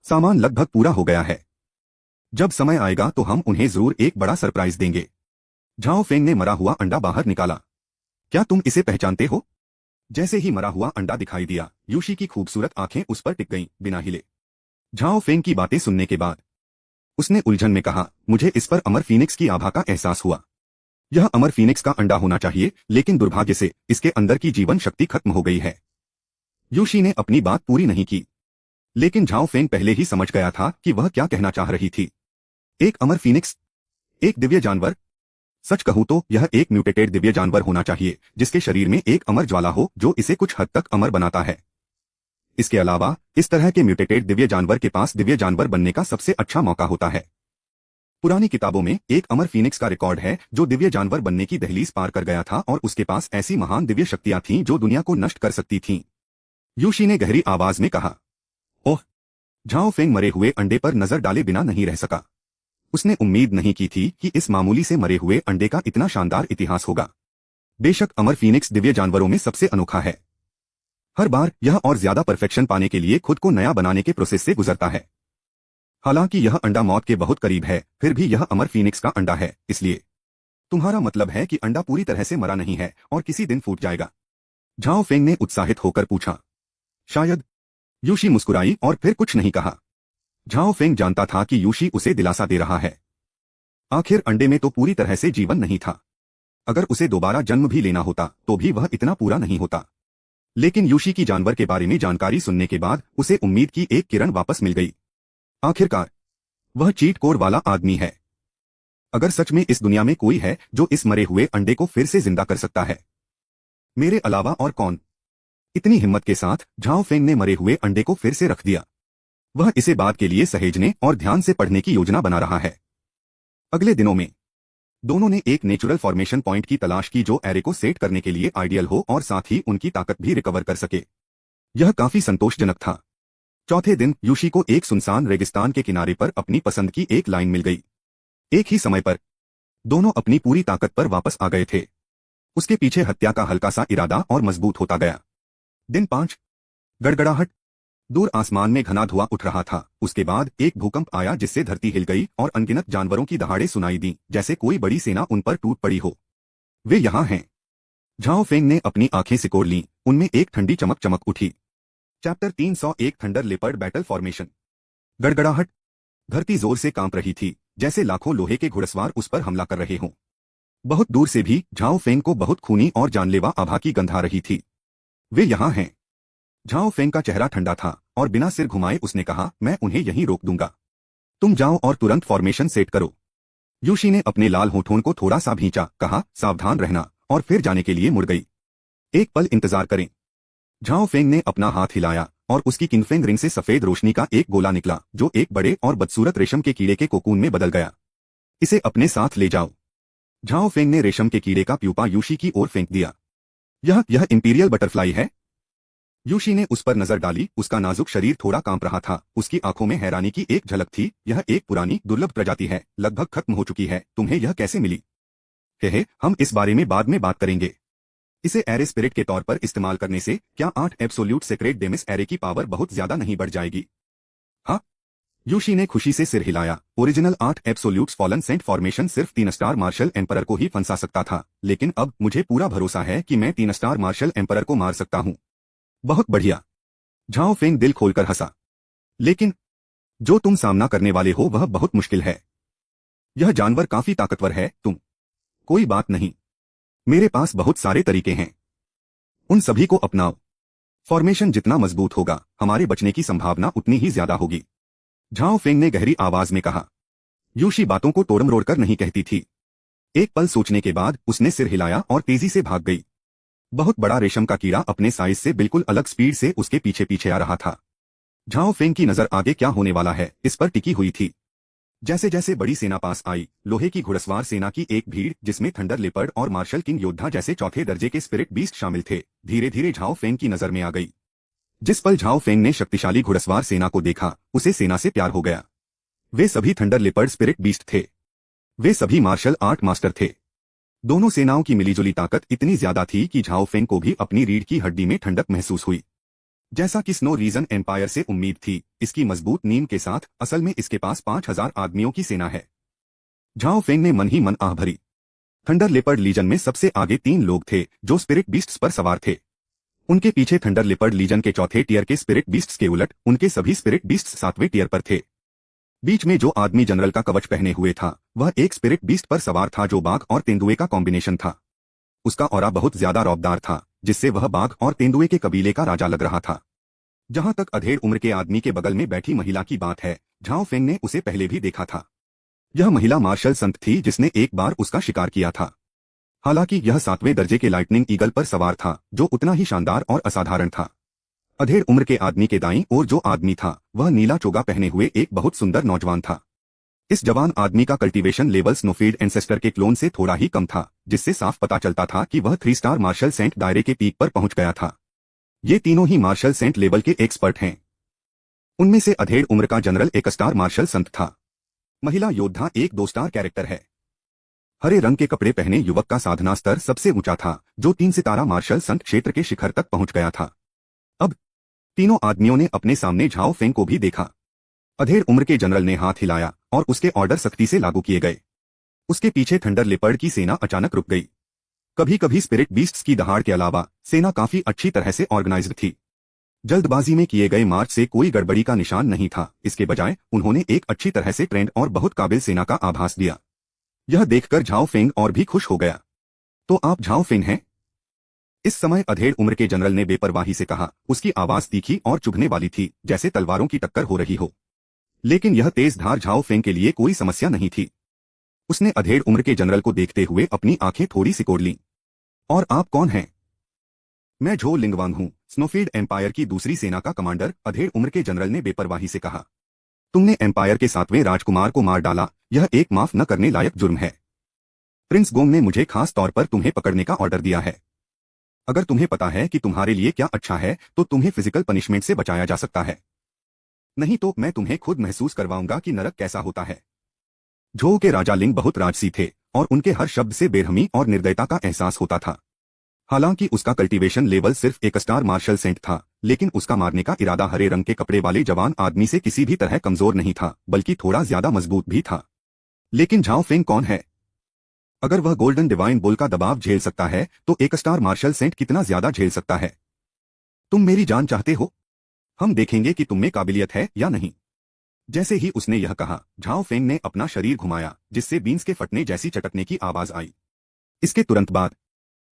सामान लगभग पूरा हो गया है। जब समय आएगा तो हम उन्हें जरूर एक बड़ा सरप्राइज देंगे। झाओ फेंग ने मरा हुआ अंडा बाहर निकाला। क्या तुम इसे पहचानते हो? जैसे ही मरा हुआ अंडा दिखाई दिया, यूशी की खूबसूरत आंखें उस पर टिक गईं, बिना हिले। झाओ फेंग की बातें सुनने के बाद उसने उलझन में कहा, मुझे इस पर अमर फीनिक्स की आभा का एहसास हुआ। यह अमर फीनिक्स का अंडा होना चाहिए, लेकिन दुर्भाग्य से इसके अंदर की जीवन शक्ति खत्म हो गई है। यूशी ने अपनी बात पूरी नहीं की, लेकिन झाओ फेंग पहले ही समझ गया था कि वह क्या कहना चाह रही थी। एक अमर फीनिक्स, एक दिव्य जानवर। सच कहूं तो यह एक म्यूटेटेड दिव्य जानवर होना चाहिए, जिसके शरीर में एक अमर ज्वाला हो जो इसे कुछ हद तक अमर बनाता है। इसके अलावा इस तरह के म्यूटेटेड दिव्य जानवर के पास दिव्य जानवर बनने का सबसे अच्छा मौका होता है। पुरानी किताबों में एक अमर फीनिक्स का रिकॉर्ड है जो दिव्य जानवर बनने की दहलीज पार कर गया था और उसके पास ऐसी महान दिव्य शक्तियां थीं जो दुनिया को नष्ट कर सकती थीं। यूशी ने गहरी आवाज में कहा। ओह! झाओ फेंग मरे हुए अंडे पर नजर डाले बिना नहीं रह सका। उसने उम्मीद नहीं की थी कि इस मामूली से मरे हुए अंडे का इतना शानदार इतिहास होगा। बेशक अमर फीनिक्स दिव्य जानवरों में सबसे अनोखा है। हर बार यह और ज्यादा परफेक्शन पाने के लिए खुद को नया बनाने के प्रोसेस से गुजरता है। हालांकि यह अंडा मौत के बहुत करीब है, फिर भी यह अमर फीनिक्स का अंडा है, इसलिए तुम्हारा मतलब है कि अंडा पूरी तरह से मरा नहीं है और किसी दिन फूट जाएगा? झाओ फेंग ने उत्साहित होकर पूछा। शायद। यूशी मुस्कुराई और फिर कुछ नहीं कहा। झाओ फेंग जानता था कि यूशी उसे दिलासा दे रहा है। आखिर अंडे में तो पूरी तरह से जीवन नहीं था। अगर उसे दोबारा जन्म भी लेना होता तो भी वह इतना पूरा नहीं होता। लेकिन यूशी की जानवर के बारे में जानकारी सुनने के बाद उसे उम्मीद की एक किरण वापस मिल गई। आखिरकार वह चीट कोड वाला आदमी है। अगर सच में इस दुनिया में कोई है जो इस मरे हुए अंडे को फिर से जिंदा कर सकता है, मेरे अलावा और कौन? इतनी हिम्मत के साथ झाओ फेंग ने मरे हुए अंडे को फिर से रख दिया। वह इसे बाद के लिए सहेजने और ध्यान से पढ़ने की योजना बना रहा है। अगले दिनों में दोनों ने एक नेचुरल फॉर्मेशन पॉइंट की तलाश की जो एरे को सेट करने के लिए आइडियल हो और साथ ही उनकी ताकत भी रिकवर कर सके। यह काफी संतोषजनक था। चौथे दिन यूशी को एक सुनसान रेगिस्तान के किनारे पर अपनी पसंद की एक लाइन मिल गई। एक ही समय पर दोनों अपनी पूरी ताकत पर वापस आ गए थे। उसके पीछे हत्या का हल्का सा इरादा और मजबूत होता गया। दिन 5। गड़गड़ाहट। दूर आसमान में घना धुआं उठ रहा था। उसके बाद एक भूकंप आया जिससे धरती हिल गई और अनगिनत जानवरों की दहाड़े सुनाई दी, जैसे कोई बड़ी सेना उन पर टूट पड़ी हो। वे यहाँ हैं। झाओ फेंग ने अपनी आंखें सिकोड़ लीं, उनमें एक ठंडी चमक चमक उठी। Chapter 301 thunder leopard battle formation. गड़गड़ाहट। धरती जोर से कांप रही थी, जैसे लाखों लोहे के घुड़सवार उस पर हमला कर रहे हों। बहुत दूर से भी झाओ फेंग को बहुत खूनी और जानलेवा आभा की गंध आ रही थी। वे यहाँ हैं। झाओ फेंग का चेहरा ठंडा था और बिना सिर घुमाए उसने कहा, मैं उन्हें यहीं रोक दूंगा। तुम जाओ और तुरंत फॉर्मेशन सेट करो। यूशी ने अपने लाल होठों को थोड़ा सा भींचा, कहा, सावधान रहना, और फिर जाने के लिए मुड़ गई। एक पल इंतजार करें। झाओ फेंग ने अपना हाथ हिलाया और उसकी किंगफेंग रिंग से सफेद रोशनी का एक गोला निकला जो एक बड़े और बदसूरत रेशम के कीड़े के कोकून में बदल गया। इसे अपने साथ ले जाओ। झाओ फेंग ने रेशम के कीड़े का प्यूपा यूशी की ओर फेंक दिया। यह इंपीरियल बटरफ्लाई है। यूशी ने उस पर नजर डाली। उसका नाजुक शरीर थोड़ा कांप रहा था। उसकी आंखों में हैरानी की एक झलक थी। यह एक पुरानी दुर्लभ प्रजाति है, लगभग खत्म हो चुकी है। तुम्हें यह कैसे मिली? हे, हम इस बारे में बाद में बात करेंगे। इसे एरे स्पिरिट के तौर पर इस्तेमाल करने से क्या 8 एब्सोल्यूट सेक्रेट डेमिस एरे की पावर बहुत ज्यादा नहीं बढ़ जाएगी? हाँ। यूशी ने खुशी से सिर हिलाया। Original 8 absolutes fallen saint formation सिर्फ 3 स्टार मार्शल एम्परर को ही फंसा सकता था, लेकिन अब मुझे पूरा भरोसा है कि मैं 3 स्टार मार्शल एम्परर को मार सकता हूँ। बहुत बढ़िया। झाओ फेंग दिल खोलकर हंसा। लेकिन जो तुम सामना करने वाले हो वह बहुत मुश्किल है। यह जानवर काफी ताकतवर है। कोई बात नहीं, मेरे पास बहुत सारे तरीके हैं। उन सभी को अपनाओ। फॉर्मेशन जितना मजबूत होगा, हमारे बचने की संभावना उतनी ही ज्यादा होगी। झाओ फेंग ने गहरी आवाज में कहा। यूशी बातों को तोड़मरोड़ कर नहीं कहती थी। एक पल सोचने के बाद उसने सिर हिलाया और तेजी से भाग गई। बहुत बड़ा रेशम का कीड़ा अपने साइज से बिल्कुल अलग स्पीड से उसके पीछे पीछे आ रहा था। झाओ फेंग की नजर आगे क्या होने वाला है इस पर टिकी हुई थी। जैसे जैसे बड़ी सेना पास आई, लोहे की घुड़सवार सेना की एक भीड़ जिसमें थंडर लेपर्ड और मार्शल किंग योद्धा जैसे चौथे दर्जे के स्पिरिट बीस्ट शामिल थे, धीरे धीरे झाओ फेंग की नजर में आ गई। जिस पल झाओ फेंग ने शक्तिशाली घुड़सवार सेना को देखा, उसे सेना से प्यार हो गया। वे सभी थंडर लेपर्ड स्पिरिट बीस्ट थे। वे सभी मार्शल आर्ट मास्टर थे। दोनों सेनाओं की मिलीजुली ताकत इतनी ज्यादा थी कि झाओ फेंग को भी अपनी रीढ़ की हड्डी में ठंडक महसूस हुई। जैसा कि स्नो रीजन एम्पायर से उम्मीद थी, इसकी मजबूत नींव के साथ असल में इसके पास 5000 आदमियों की सेना है। झाओ फेंग ने मन ही मन आह भरी। थंडर लेपर्ड लीजन में सबसे आगे 3 लोग थे जो स्पिरिट बीस्ट्स पर सवार थे। उनके पीछे थंडर लेपर्ड लीजन के चौथे टियर के स्पिरिट बीस्ट्स के उलट उनके सभी स्पिरिट बीस्ट्स 7वें टियर पर थे। बीच में जो आदमी जनरल का कवच पहने हुए था, वह एक स्पिरिट बीस्ट पर सवार था जो बाघ और तेंदुए का कॉम्बिनेशन था। उसका ऑरा बहुत ज्यादा रौबदार था, जिससे वह बाघ और तेंदुए के कबीले का राजा लग रहा था। जहां तक अधेड़ उम्र के आदमी के बगल में बैठी महिला की बात है, झाओ फेंग ने उसे पहले भी देखा था। यह महिला मार्शल संत थी जिसने एक बार उसका शिकार किया था। हालांकि यह 7वें दर्जे के लाइटनिंग ईगल पर सवार था, जो उतना ही शानदार और असाधारण था। अधेड़ उम्र के आदमी के दाईं ओर जो आदमी था, वह नीला चोगा पहने हुए एक बहुत सुंदर नौजवान था। इस जवान आदमी का कल्टीवेशन लेवल स्नोफील्ड एंसेस्टर के क्लोन से थोड़ा ही कम था, जिससे साफ पता चलता था कि वह 3 स्टार मार्शल सेंट दायरे के पीक पर पहुंच गया था। ये तीनों ही मार्शल सेंट लेवल के एक्सपर्ट हैं। उनमें से अधेड़ उम्र का जनरल 1 स्टार मार्शल संत था। महिला योद्धा एक 2 स्टार कैरेक्टर है। हरे रंग के कपड़े पहने युवक का साधना स्तर सबसे ऊंचा था, जो 3 सितारा मार्शल संत क्षेत्र के शिखर तक पहुंच गया था। अब तीनों आदमियों ने अपने सामने झाओ फेंग को भी देखा। अधेड़ उम्र के जनरल ने हाथ हिलाया और उसके ऑर्डर सख्ती से लागू किए गए। उसके पीछे थंडर लेपर्ड की सेना अचानक रुक गई। कभी कभी स्पिरिट बीस्ट्स की दहाड़ के अलावा सेना काफी अच्छी तरह से ऑर्गेनाइज्ड थी। जल्दबाजी में किए गए मार्च से कोई गड़बड़ी का निशान नहीं था। इसके बजाय उन्होंने एक अच्छी तरह से ट्रेंड और बहुत काबिल सेना का आभास दिया। यह देखकर झाओ फेंग और भी खुश हो गया। तो आप झाओ फेंग हैं? इस समय अधेड़ उम्र के जनरल ने बेपरवाही से कहा। उसकी आवाज तीखी और चुभने वाली थी, जैसे तलवारों की टक्कर हो रही हो। लेकिन यह तेज धार झाओ फेंग के लिए कोई समस्या नहीं थी। उसने अधेड़ उम्र के जनरल को देखते हुए अपनी आंखें थोड़ी सिकोड़ लीं। और आप कौन हैं? मैं झो लिंगवांग हूं, स्नोफील्ड एम्पायर की दूसरी सेना का कमांडर, अधेड़ उम्र के जनरल ने बेपरवाही से कहा। तुमने एम्पायर के 7वें राजकुमार को मार डाला, यह एक माफ न करने लायक जुर्म है। प्रिंस गोंग ने मुझे खास तौर पर तुम्हें पकड़ने का ऑर्डर दिया है। अगर तुम्हें पता है कि तुम्हारे लिए क्या अच्छा है, तो तुम्हें फिजिकल पनिशमेंट से बचाया जा सकता है। नहीं तो मैं तुम्हें खुद महसूस करवाऊंगा कि नरक कैसा होता है। झो के राजा लिंग बहुत राजसी थे और उनके हर शब्द से बेरहमी और निर्दयता का एहसास होता था। हालांकि उसका कल्टीवेशन लेवल सिर्फ 1 स्टार मार्शल सेंट था, लेकिन उसका मारने का इरादा हरे रंग के कपड़े वाले जवान आदमी से किसी भी तरह कमजोर नहीं था, बल्कि थोड़ा ज्यादा मजबूत भी था। लेकिन झाओ फेंग कौन है? अगर वह गोल्डन डिवाइन बुल का दबाव झेल सकता है, तो 1 स्टार मार्शल सेंट कितना ज्यादा झेल सकता है? तुम मेरी जान चाहते हो? हम देखेंगे कि तुम में काबिलियत है या नहीं। जैसे ही उसने यह कहा, झाओ फेंग ने अपना शरीर घुमाया, जिससे बीन्स के फटने जैसी चटकने की आवाज आई। इसके तुरंत बाद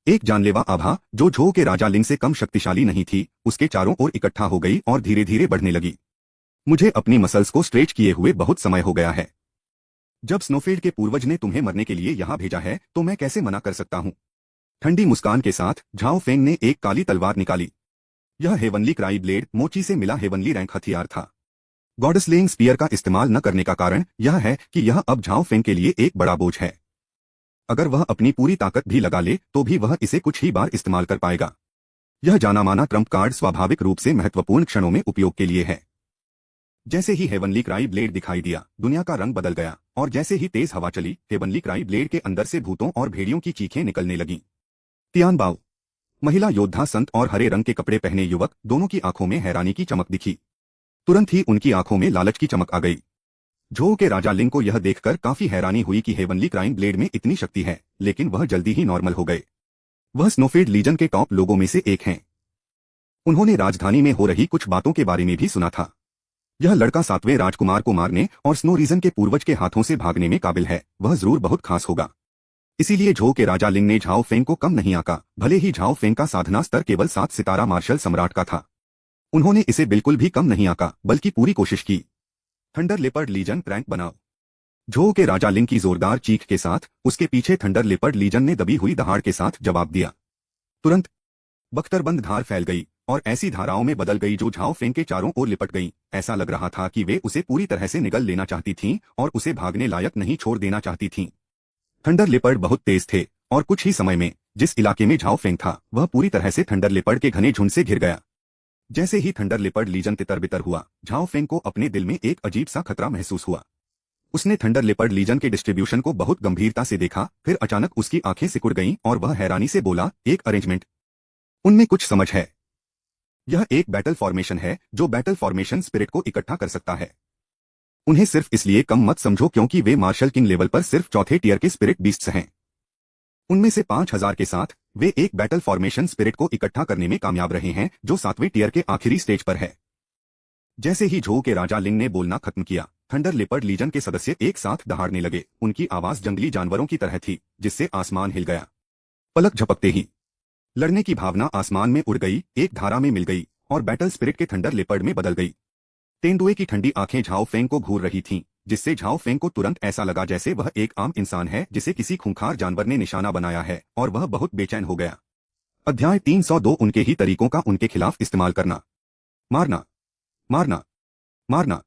एक जानलेवा आभा, जो झो के राजा लिंग से कम शक्तिशाली नहीं थी, उसके चारों ओर इकट्ठा हो गई और धीरे धीरे बढ़ने लगी। मुझे अपनी मसल्स को स्ट्रेच किए हुए बहुत समय हो गया है। जब स्नोफील्ड के पूर्वज ने तुम्हें मरने के लिए यहां भेजा है, तो मैं कैसे मना कर सकता हूं? ठंडी मुस्कान के साथ झाओ फेंग ने एक काली तलवार निकाली। यह हेवनली क्राई ब्लेड मोची से मिला हेवनली रैंक हथियार था। गॉडस्लेइंग स्पीयर का इस्तेमाल न करने का कारण यह है कि यह अब झाओ फेंग के लिए एक बड़ा बोझ है। अगर वह अपनी पूरी ताकत भी लगा ले, तो भी वह इसे कुछ ही बार इस्तेमाल कर पाएगा। यह जाना माना ट्रम्प कार्ड स्वाभाविक रूप से महत्वपूर्ण क्षणों में उपयोग के लिए है। जैसे ही हेवनली क्राई ब्लेड दिखाई दिया, दुनिया का रंग बदल गया, और जैसे ही तेज हवा चली, हेवनली क्राई ब्लेड के अंदर से भूतों और भेड़ियों की चीखें निकलने लगीं। तियान बाओ, महिला योद्धा संत और हरे रंग के कपड़े पहने युवक, दोनों की आंखों में हैरानी की चमक दिखी। तुरंत ही उनकी आंखों में लालच की चमक आ गई। झो के राजा लिंग को यह देखकर काफी हैरानी हुई कि हेवनली क्राइम ब्लेड में इतनी शक्ति है, लेकिन वह जल्दी ही नॉर्मल हो गए। वह स्नोफील्ड लीजन के टॉप लोगों में से एक हैं। उन्होंने राजधानी में हो रही कुछ बातों के बारे में भी सुना था। यह लड़का 7वें राजकुमार को मारने और स्नो रीजन के पूर्वज के हाथों से भागने में काबिल है, वह जरूर बहुत खास होगा। इसीलिए झो के राजा लिंग ने झाओ फेंग को कम नहीं आंका, भले ही झाओ फेंग का साधना स्तर केवल 7 सितारा मार्शल सम्राट का था। उन्होंने इसे बिल्कुल भी कम नहीं आंका, बल्कि पूरी कोशिश की। थंडर लेपर्ड लीजन क्रैंक बनाओ। झो के राजा लिंग की जोरदार चीख के साथ उसके पीछे थंडर लेपर्ड लीजन ने दबी हुई दहाड़ के साथ जवाब दिया। तुरंत बख्तरबंद धार फैल गई और ऐसी धाराओं में बदल गई जो झाओ फेंग के चारों ओर लिपट गई। ऐसा लग रहा था कि वे उसे पूरी तरह से निगल लेना चाहती थीं और उसे भागने लायक नहीं छोड़ देना चाहती थीं। थंडर लेपर्ड बहुत तेज थे और कुछ ही समय में जिस इलाके में झाओ फेंग था वह पूरी तरह से थंडर लेपर्ड के घने झुंड से घिर गया। जैसे ही थंडर लेपर्ड लीजन तितर बितर हुआ, झाओ फेंग को अपने दिल में एक अजीब सा खतरा महसूस हुआ। उसने थंडर लेपर्ड लीजन के डिस्ट्रीब्यूशन को बहुत गंभीरता से देखा, फिर अचानक उसकी आंखें सिकुड़ गईं और वह हैरानी से बोला, एक अरेंजमेंट, उनमें कुछ समझ है। यह एक बैटल फॉर्मेशन है जो बैटल फॉर्मेशन स्पिरिट को इकट्ठा कर सकता है। उन्हें सिर्फ इसलिए कम मत समझो क्योंकि वे मार्शल किंग लेवल पर सिर्फ चौथे टियर के स्पिरिट बीस्ट्स हैं। उनमें से 5000 के साथ वे एक बैटल फॉर्मेशन स्पिरिट को इकट्ठा करने में कामयाब रहे हैं जो 7वें टियर के आखिरी स्टेज पर है। जैसे ही झो के राजा लिंग ने बोलना खत्म किया, थंडर लेपर्ड लीजन के सदस्य एक साथ दहाड़ने लगे। उनकी आवाज जंगली जानवरों की तरह थी, जिससे आसमान हिल गया। पलक झपकते ही लड़ने की भावना आसमान में उड़ गई, एक धारा में मिल गई और बैटल स्पिरिट के थंडर लेपर्ड में बदल गई। तेंदुए की ठंडी आंखें झाओ फेंग को घूर रही थीं, जिससे झाओ फेंग को तुरंत ऐसा लगा जैसे वह एक आम इंसान है जिसे किसी खूंखार जानवर ने निशाना बनाया है, और वह बहुत बेचैन हो गया। अध्याय 302 उनके ही तरीकों का उनके खिलाफ इस्तेमाल करना। मारना, मारना, मारना।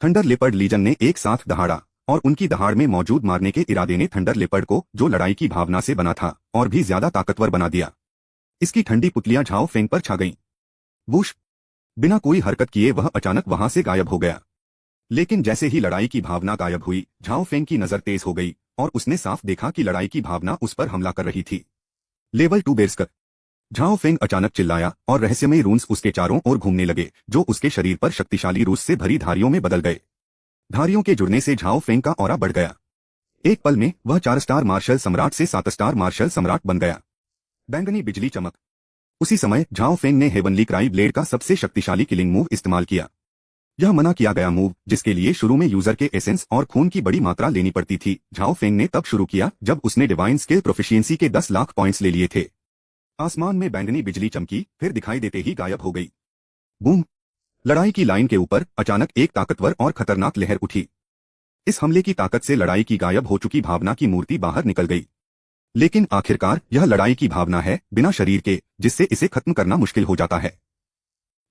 थंडर लेपर्ड लीजन ने एक साथ दहाड़ा और उनकी दहाड़ में मौजूद मारने के इरादे ने थंडर लेपर्ड को, जो लड़ाई की भावना से बना था, और भी ज्यादा ताकतवर बना दिया। इसकी ठंडी पुतलियां झाओ फेंग पर छा गईं। वूश! बिना कोई हरकत किए वह अचानक वहां से गायब हो गया। लेकिन जैसे ही लड़ाई की भावना गायब हुई, झाओ फेंग की नजर तेज हो गई और उसने साफ देखा कि लड़ाई की भावना उस पर हमला कर रही थी। लेवल 2 बेर्सकर। झाओ फेंग अचानक चिल्लाया और रहस्यमयी रून्स उसके चारों ओर घूमने लगे, जो उसके शरीर पर शक्तिशाली रूस से भरी धारियों में बदल गए। धारियों के जुड़ने से झाओ फेंग का ऑरा बढ़ गया। एक पल में वह 4 स्टार मार्शल सम्राट से 7 स्टार मार्शल सम्राट बन गया। बैंगनी बिजली चमक। उसी समय झाओ फेंग ने हेवनली क्राई ब्लेड का सबसे शक्तिशाली किलिंग मूव इस्तेमाल किया। यह मना किया गया मूव, जिसके लिए शुरू में यूजर के एसेंस और खून की बड़ी मात्रा लेनी पड़ती थी, झाओ फेंग ने तब शुरू किया जब उसने डिवाइन स्किल प्रोफिशिएंसी के 10 लाख पॉइंट्स ले लिए थे। आसमान में बैंगनी बिजली चमकी, फिर दिखाई देते ही गायब हो गई। बूम! लड़ाई की लाइन के ऊपर अचानक एक ताकतवर और खतरनाक लहर उठी। इस हमले की ताकत से लड़ाई की गायब हो चुकी भावना की मूर्ति बाहर निकल गई। लेकिन आखिरकार यह लड़ाई की भावना है, बिना शरीर के, जिससे इसे खत्म करना मुश्किल हो जाता है।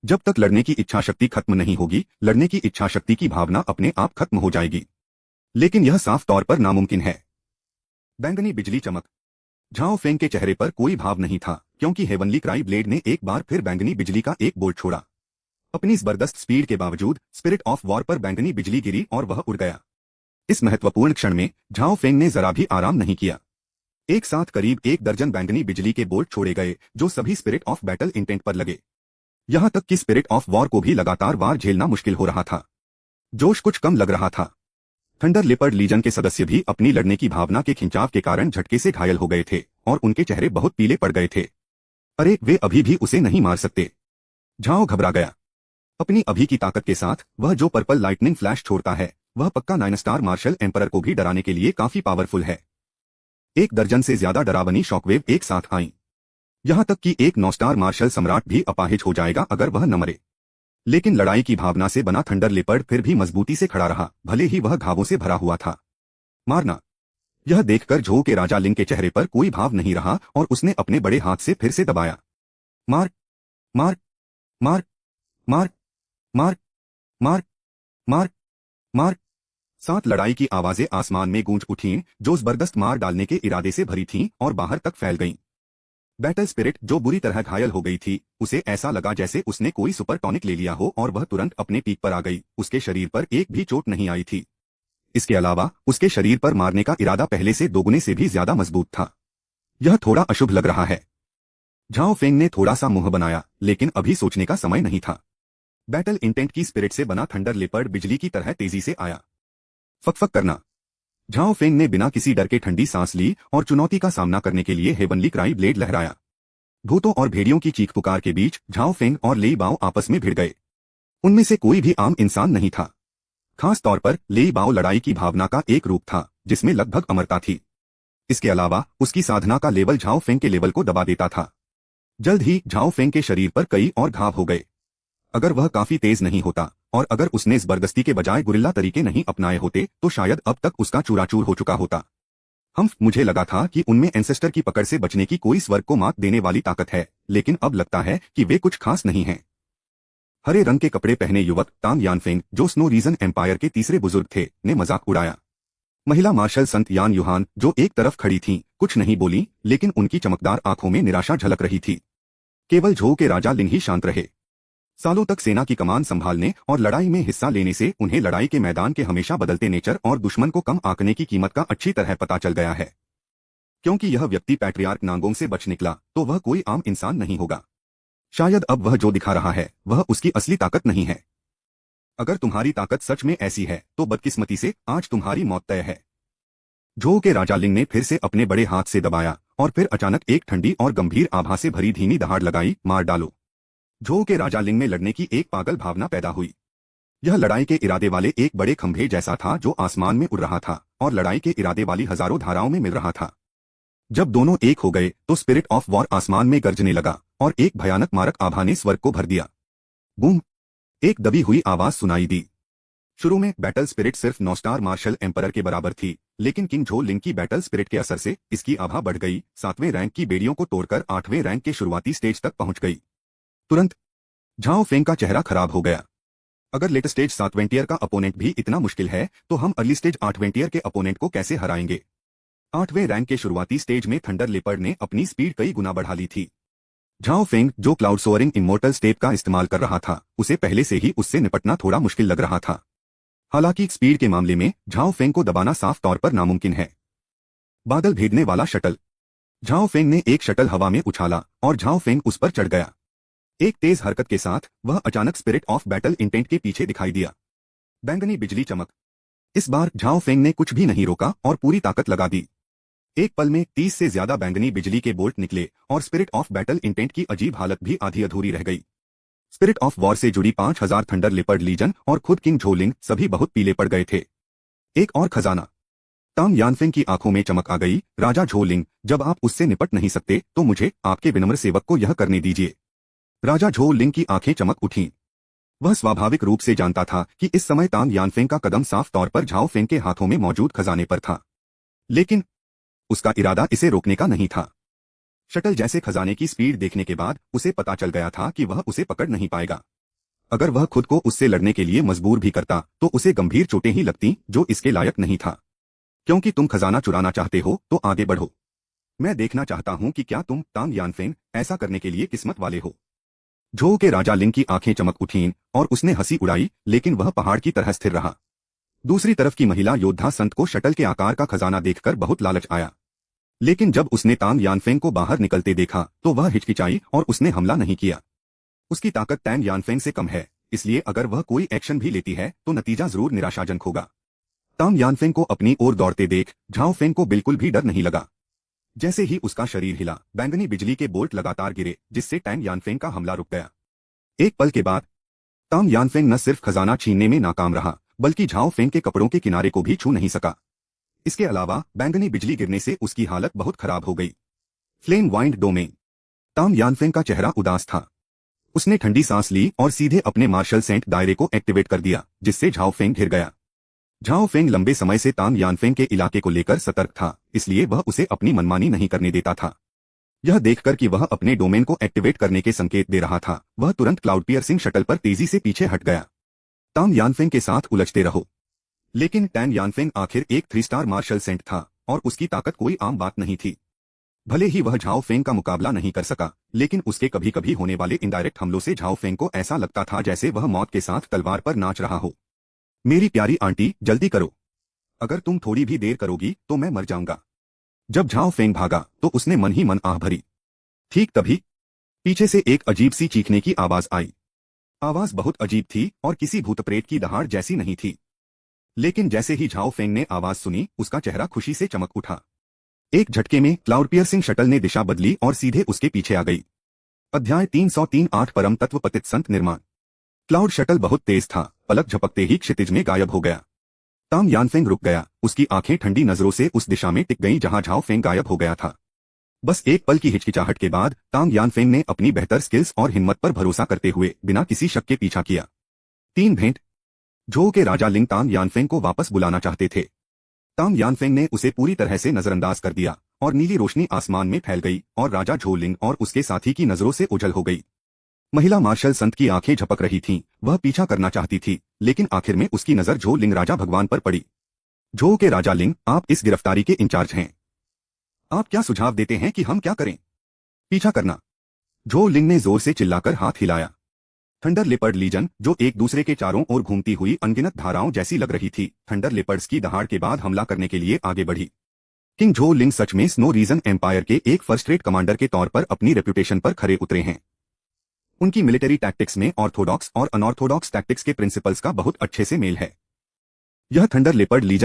जब तक लड़ने की इच्छा शक्ति खत्म नहीं होगी, लड़ने की इच्छा शक्ति की भावना अपने आप खत्म हो जाएगी। लेकिन यह साफ तौर पर नामुमकिन है। बैंगनी बिजली चमक। झाओ फेंग के चेहरे पर कोई भाव नहीं था, क्योंकि हेवनली क्राई ब्लेड ने एक बार फिर बैंगनी बिजली का एक बोल्ट छोड़ा। अपनी जबरदस्त स्पीड के बावजूद स्पिरिट ऑफ वॉर पर बैंगनी बिजली गिरी और वह उड़ गया। इस महत्वपूर्ण क्षण में झाओ फेंग ने जरा भी आराम नहीं किया। एक साथ करीब 1 दर्जन बैंगनी बिजली के बोल्ट छोड़े गए, जो सभी स्पिरिट ऑफ बैटल इंटेंट पर लगे। यहां तक कि स्पिरिट ऑफ वॉर को भी लगातार वार झेलना मुश्किल हो रहा था। जोश कुछ कम लग रहा था। थंडर लेपर्ड लीजन के सदस्य भी अपनी लड़ने की भावना के खिंचाव के कारण झटके से घायल हो गए थे और उनके चेहरे बहुत पीले पड़ गए थे। अरे, वे अभी भी उसे नहीं मार सकते। झाओ घबरा गया। अपनी अभी की ताकत के साथ वह जो पर्पल लाइटनिंग फ्लैश छोड़ता है, वह पक्का 9 स्टार मार्शल एम्परर को भी डराने के लिए काफी पावरफुल है। 1 दर्जन से ज्यादा डरावनी शॉकवेव एक साथ आईं। यहां तक कि एक 9 स्टार मार्शल सम्राट भी अपाहिज हो जाएगा अगर वह न मरे। लेकिन लड़ाई की भावना से बना थंडर लेपर्ड फिर भी मजबूती से खड़ा रहा, भले ही वह घावों से भरा हुआ था। मारना। यह देखकर झो के राजा लिंग के चेहरे पर कोई भाव नहीं रहा और उसने अपने बड़े हाथ से फिर से दबाया। मार, मार, मार, मार, मार, मार, मार, मार। 7 लड़ाई की आवाजें आसमान में गूंज उठीं, जो जबरदस्त मार डालने के इरादे से भरी थीं और बाहर तक फैल गईं। बैटल स्पिरिट, जो बुरी तरह घायल हो गई थी, उसे ऐसा लगा जैसे उसने कोई सुपर टॉनिक ले लिया हो और वह तुरंत अपने पीक पर आ गई। उसके शरीर पर एक भी चोट नहीं आई थी। इसके अलावा उसके शरीर पर मारने का इरादा पहले से दोगुने से भी ज्यादा मजबूत था। यह थोड़ा अशुभ लग रहा है। झाओ फेंग ने थोड़ा सा मुंह बनाया, लेकिन अभी सोचने का समय नहीं था। बैटल इंटेंट की स्पिरिट से बना थंडर लेपर्ड बिजली की तरह तेजी से आया। फक करना। झाओ फेंग ने बिना किसी डर के ठंडी सांस ली और चुनौती का सामना करने के लिए हेवनली क्राई ब्लेड लहराया। भूतों और भेड़ियों की चीख पुकार के बीच झाओ फेंग और लेई बाओ आपस में भिड़ गए। उनमें से कोई भी आम इंसान नहीं था। खास तौर पर लेई बाओ लड़ाई की भावना का एक रूप था, जिसमें लगभग अमरता थी। इसके अलावा उसकी साधना का लेवल झाओ फेंग के लेवल को दबा देता था। जल्द ही झाओ फेंग के शरीर पर कई और घाव हो गए। अगर वह काफी तेज नहीं होता और अगर उसने जबरदस्ती के बजाय गुरिल्ला तरीके नहीं अपनाए होते तो शायद अब तक उसका चूराचूर हो चुका होता। मुझे लगा था कि उनमें एंसेस्टर की पकड़ से बचने की कोई स्वर्ग को मात देने वाली ताकत है, लेकिन अब लगता है कि वे कुछ खास नहीं हैं। हरे रंग के कपड़े पहने युवक तांग यानफेंग, जो स्नो रीजन एम्पायर के तीसरे बुजुर्ग थे, ने मजाक उड़ाया। महिला मार्शल संत यान युहान, जो एक तरफ खड़ी थीं, कुछ नहीं बोली, लेकिन उनकी चमकदार आंखों में निराशा झलक रही थी। केवल झो के राजा लिंग ही शांत रहे। सालों तक सेना की कमान संभालने और लड़ाई में हिस्सा लेने से उन्हें लड़ाई के मैदान के हमेशा बदलते नेचर और दुश्मन को कम आंकने की कीमत का अच्छी तरह पता चल गया है। क्योंकि यह व्यक्ति पैट्रियार्क नांगोंग से बच निकला, तो वह कोई आम इंसान नहीं होगा। शायद अब वह जो दिखा रहा है वह उसकी असली ताकत नहीं है। अगर तुम्हारी ताकत सच में ऐसी है तो बदकिस्मती से आज तुम्हारी मौत तय है। झो के राजा लिंग ने फिर से अपने बड़े हाथ से दबाया और फिर अचानक एक ठंडी और गंभीर आभा से भरी धीमी दहाड़ लगाई, मार डालो। झो के राजा लिंग में लड़ने की एक पागल भावना पैदा हुई। यह लड़ाई के इरादे वाले एक बड़े खंभे जैसा था जो आसमान में उड़ रहा था और लड़ाई के इरादे वाली हजारों धाराओं में मिल रहा था। जब दोनों एक हो गए तो स्पिरिट ऑफ वॉर आसमान में गरजने लगा और एक भयानक मारक आभा ने स्वर्ग को भर दिया। बूम! एक दबी हुई आवाज सुनाई दी। शुरू में बैटल स्पिरिट सिर्फ 9 स्टार मार्शल एम्परर के बराबर थी, लेकिन किंग झो लिंग की बैटल स्पिरिट के असर से इसकी आभा बढ़ गई, 7वें रैंक की बेड़ियों को तोड़कर 8वें रैंक के शुरुआती स्टेज तक पहुंच गई। तुरंत झाओ फेंग का चेहरा खराब हो गया। अगर लेट स्टेज 7वें टियर का अपोनेंट भी इतना मुश्किल है तो हम अर्ली स्टेज 8वें टियर के अपोनेंट को कैसे हराएंगे। 8वें रैंक के शुरुआती स्टेज में थंडर लेपर्ड ने अपनी स्पीड कई गुना बढ़ा ली थी। झाओ फेंग, जो क्लाउड सोअरिंग इमोर्टल स्टेप का इस्तेमाल कर रहा था, उसे पहले से ही उससे निपटना थोड़ा मुश्किल लग रहा था। हालांकि स्पीड के मामले में झाओ फेंग को दबाना साफ तौर पर नामुमकिन है। बादल भेदने वाला शटल। झाओ फेंग ने एक शटल हवा में उछाला और झाओ फेंग उस पर चढ़ गया। एक तेज हरकत के साथ वह अचानक स्पिरिट ऑफ बैटल इंटेंट के पीछे दिखाई दिया। बैंगनी बिजली चमक। इस बार झाओ फेंग ने कुछ भी नहीं रोका और पूरी ताकत लगा दी। एक पल में 30 से ज्यादा बैंगनी बिजली के बोल्ट निकले और स्पिरिट ऑफ बैटल इंटेंट की अजीब हालत भी आधी अधूरी रह गई। स्पिरिट ऑफ वॉर से जुड़ी 5000 थंडर लिपर्ड लीजन और खुद किंग झो लिंग सभी बहुत पीले पड़ गए थे। एक और खजाना। तांग यानफेंग की आंखों में चमक आ गई। राजा झो लिंग, जब आप उससे निपट नहीं सकते तो मुझे, आपके विनम्र सेवक को यह करने दीजिए। राजा झो लिंग की आंखें चमक उठीं। वह स्वाभाविक रूप से जानता था कि इस समय तांग यानफेंग का कदम साफ तौर पर झाओ फेंग के हाथों में मौजूद खजाने पर था, लेकिन उसका इरादा इसे रोकने का नहीं था। शटल जैसे खजाने की स्पीड देखने के बाद उसे पता चल गया था कि वह उसे पकड़ नहीं पाएगा। अगर वह खुद को उससे लड़ने के लिए मजबूर भी करता तो उसे गंभीर चोटें ही लगती, जो इसके लायक नहीं था। क्योंकि तुम खजाना चुराना चाहते हो तो आगे बढ़ो। मैं देखना चाहता हूं कि क्या तुम, तांग यानफेंग, ऐसा करने के लिए किस्मत वाले हो। झो के राजा लिंग की आंखें चमक उठीं और उसने हंसी उड़ाई, लेकिन वह पहाड़ की तरह स्थिर रहा। दूसरी तरफ की महिला योद्धा संत को शटल के आकार का खजाना देखकर बहुत लालच आया, लेकिन जब उसने तांग यानफेंग को बाहर निकलते देखा तो वह हिचकिचाई और उसने हमला नहीं किया। उसकी ताकत तांग यानफेंग से कम है, इसलिए अगर वह कोई एक्शन भी लेती है तो नतीजा जरूर निराशाजनक होगा। तांग यानफेंग को अपनी ओर दौड़ते देख झाओ फेंग को बिल्कुल भी डर नहीं लगा। जैसे ही उसका शरीर हिला, बैंगनी बिजली के बोल्ट लगातार गिरे, जिससे तांग यानफेंग का हमला रुक गया। एक पल के बाद तांग यानफेंग न सिर्फ खजाना छीनने में नाकाम रहा, बल्कि झाओ फेंग के कपड़ों के किनारे को भी छू नहीं सका। इसके अलावा बैंगनी बिजली गिरने से उसकी हालत बहुत खराब हो गई। Flame wind domain. Tang Yanfeng का चेहरा उदास था। उसने ठंडी सांस ली और सीधे अपने मार्शल सेंट दायरे को एक्टिवेट कर दिया, जिससे झाओ फेंग घिर गया। झाओ फेंग लंबे समय से तांग यानफेंग के इलाके को लेकर सतर्क था, इसलिए वह उसे अपनी मनमानी नहीं करने देता था। यह देखकर कि वह अपने डोमेन को एक्टिवेट करने के संकेत दे रहा था, वह तुरंत क्लाउड पियर्सिंग शटल पर तेजी से पीछे हट गया। तांग यानफेंग के साथ उलझते रहो। लेकिन तांग यानफेंग आखिर एक 3 स्टार मार्शल सेंट था और उसकी ताकत कोई आम बात नहीं थी। भले ही वह झाओ फेंग का मुकाबला नहीं कर सका, लेकिन उसके कभी कभी होने वाले इनडायरेक्ट हमलों से झाओ फेंग को ऐसा लगता था जैसे वह मौत के साथ तलवार पर नाच रहा हो। मेरी प्यारी आंटी, जल्दी करो। अगर तुम थोड़ी भी देर करोगी तो मैं मर जाऊंगा। जब झाओ फेंग भागा तो उसने मन ही मन आह भरी। ठीक तभी पीछे से एक अजीब सी चीखने की आवाज आई। आवाज बहुत अजीब थी और किसी भूत प्रेत की दहाड़ जैसी नहीं थी। लेकिन जैसे ही झाओ फेंग ने आवाज सुनी, उसका चेहरा खुशी से चमक उठा। एक झटके में क्लाउड पियर्सिंग शटल ने दिशा बदली और सीधे उसके पीछे आ गई। अध्याय 303 परम तत्व पतित संत निर्माण। क्लाउड शटल बहुत तेज था, पलक झपकते ही क्षितिज में गायब हो गया। तांग यानफेंग रुक गया, उसकी आंखें ठंडी नजरों से उस दिशा में टिक गईं जहां झाओ फेंग गायब हो गया था। बस एक पल की हिचकिचाहट के बाद तांग यानफेंग ने अपनी बेहतर स्किल्स और हिम्मत पर भरोसा करते हुए बिना किसी शक के पीछा किया। 3 भेंट। झो के राजा लिंग तांग यानफेंग को वापस बुलाना चाहते थे। तांग यानफेंग ने उसे पूरी तरह से नजरअंदाज कर दिया और नीली रोशनी आसमान में फैल गई और राजा झो लिंग और उसके साथी की नजरों से ओझल हो गई। महिला मार्शल संत की आंखें झपक रही थीं, वह पीछा करना चाहती थी, लेकिन आखिर में उसकी नजर झो लिंग राजा भगवान पर पड़ी। झो के राजा लिंग, आप इस गिरफ्तारी के इंचार्ज हैं। आप क्या सुझाव देते हैं कि हम क्या करें? पीछा करना। झो लिंग ने जोर से चिल्लाकर हाथ हिलाया। थंडर लेपर्ड लीजन, जो एक दूसरे के चारों ओर घूमती हुई अनगिनत धाराओं जैसी लग रही थी, थंडर लेपर्ड्स की दहाड़ के बाद हमला करने के लिए आगे बढ़ी। किंग झो लिंग सच में स्नो रीजन एम्पायर के एक फर्स्ट रेट कमांडर के तौर पर अपनी रेपुटेशन पर खरे उतरे हैं। उनकी मिलिट्री टैक्टिक्स में ऑर्थोडॉक्स और अनऑर्थोडॉक्स टैक्टिक्स के प्रिंसिपल्स का बहुत अच्छे से मेल है। यह थंडर लेपर्ड लीजन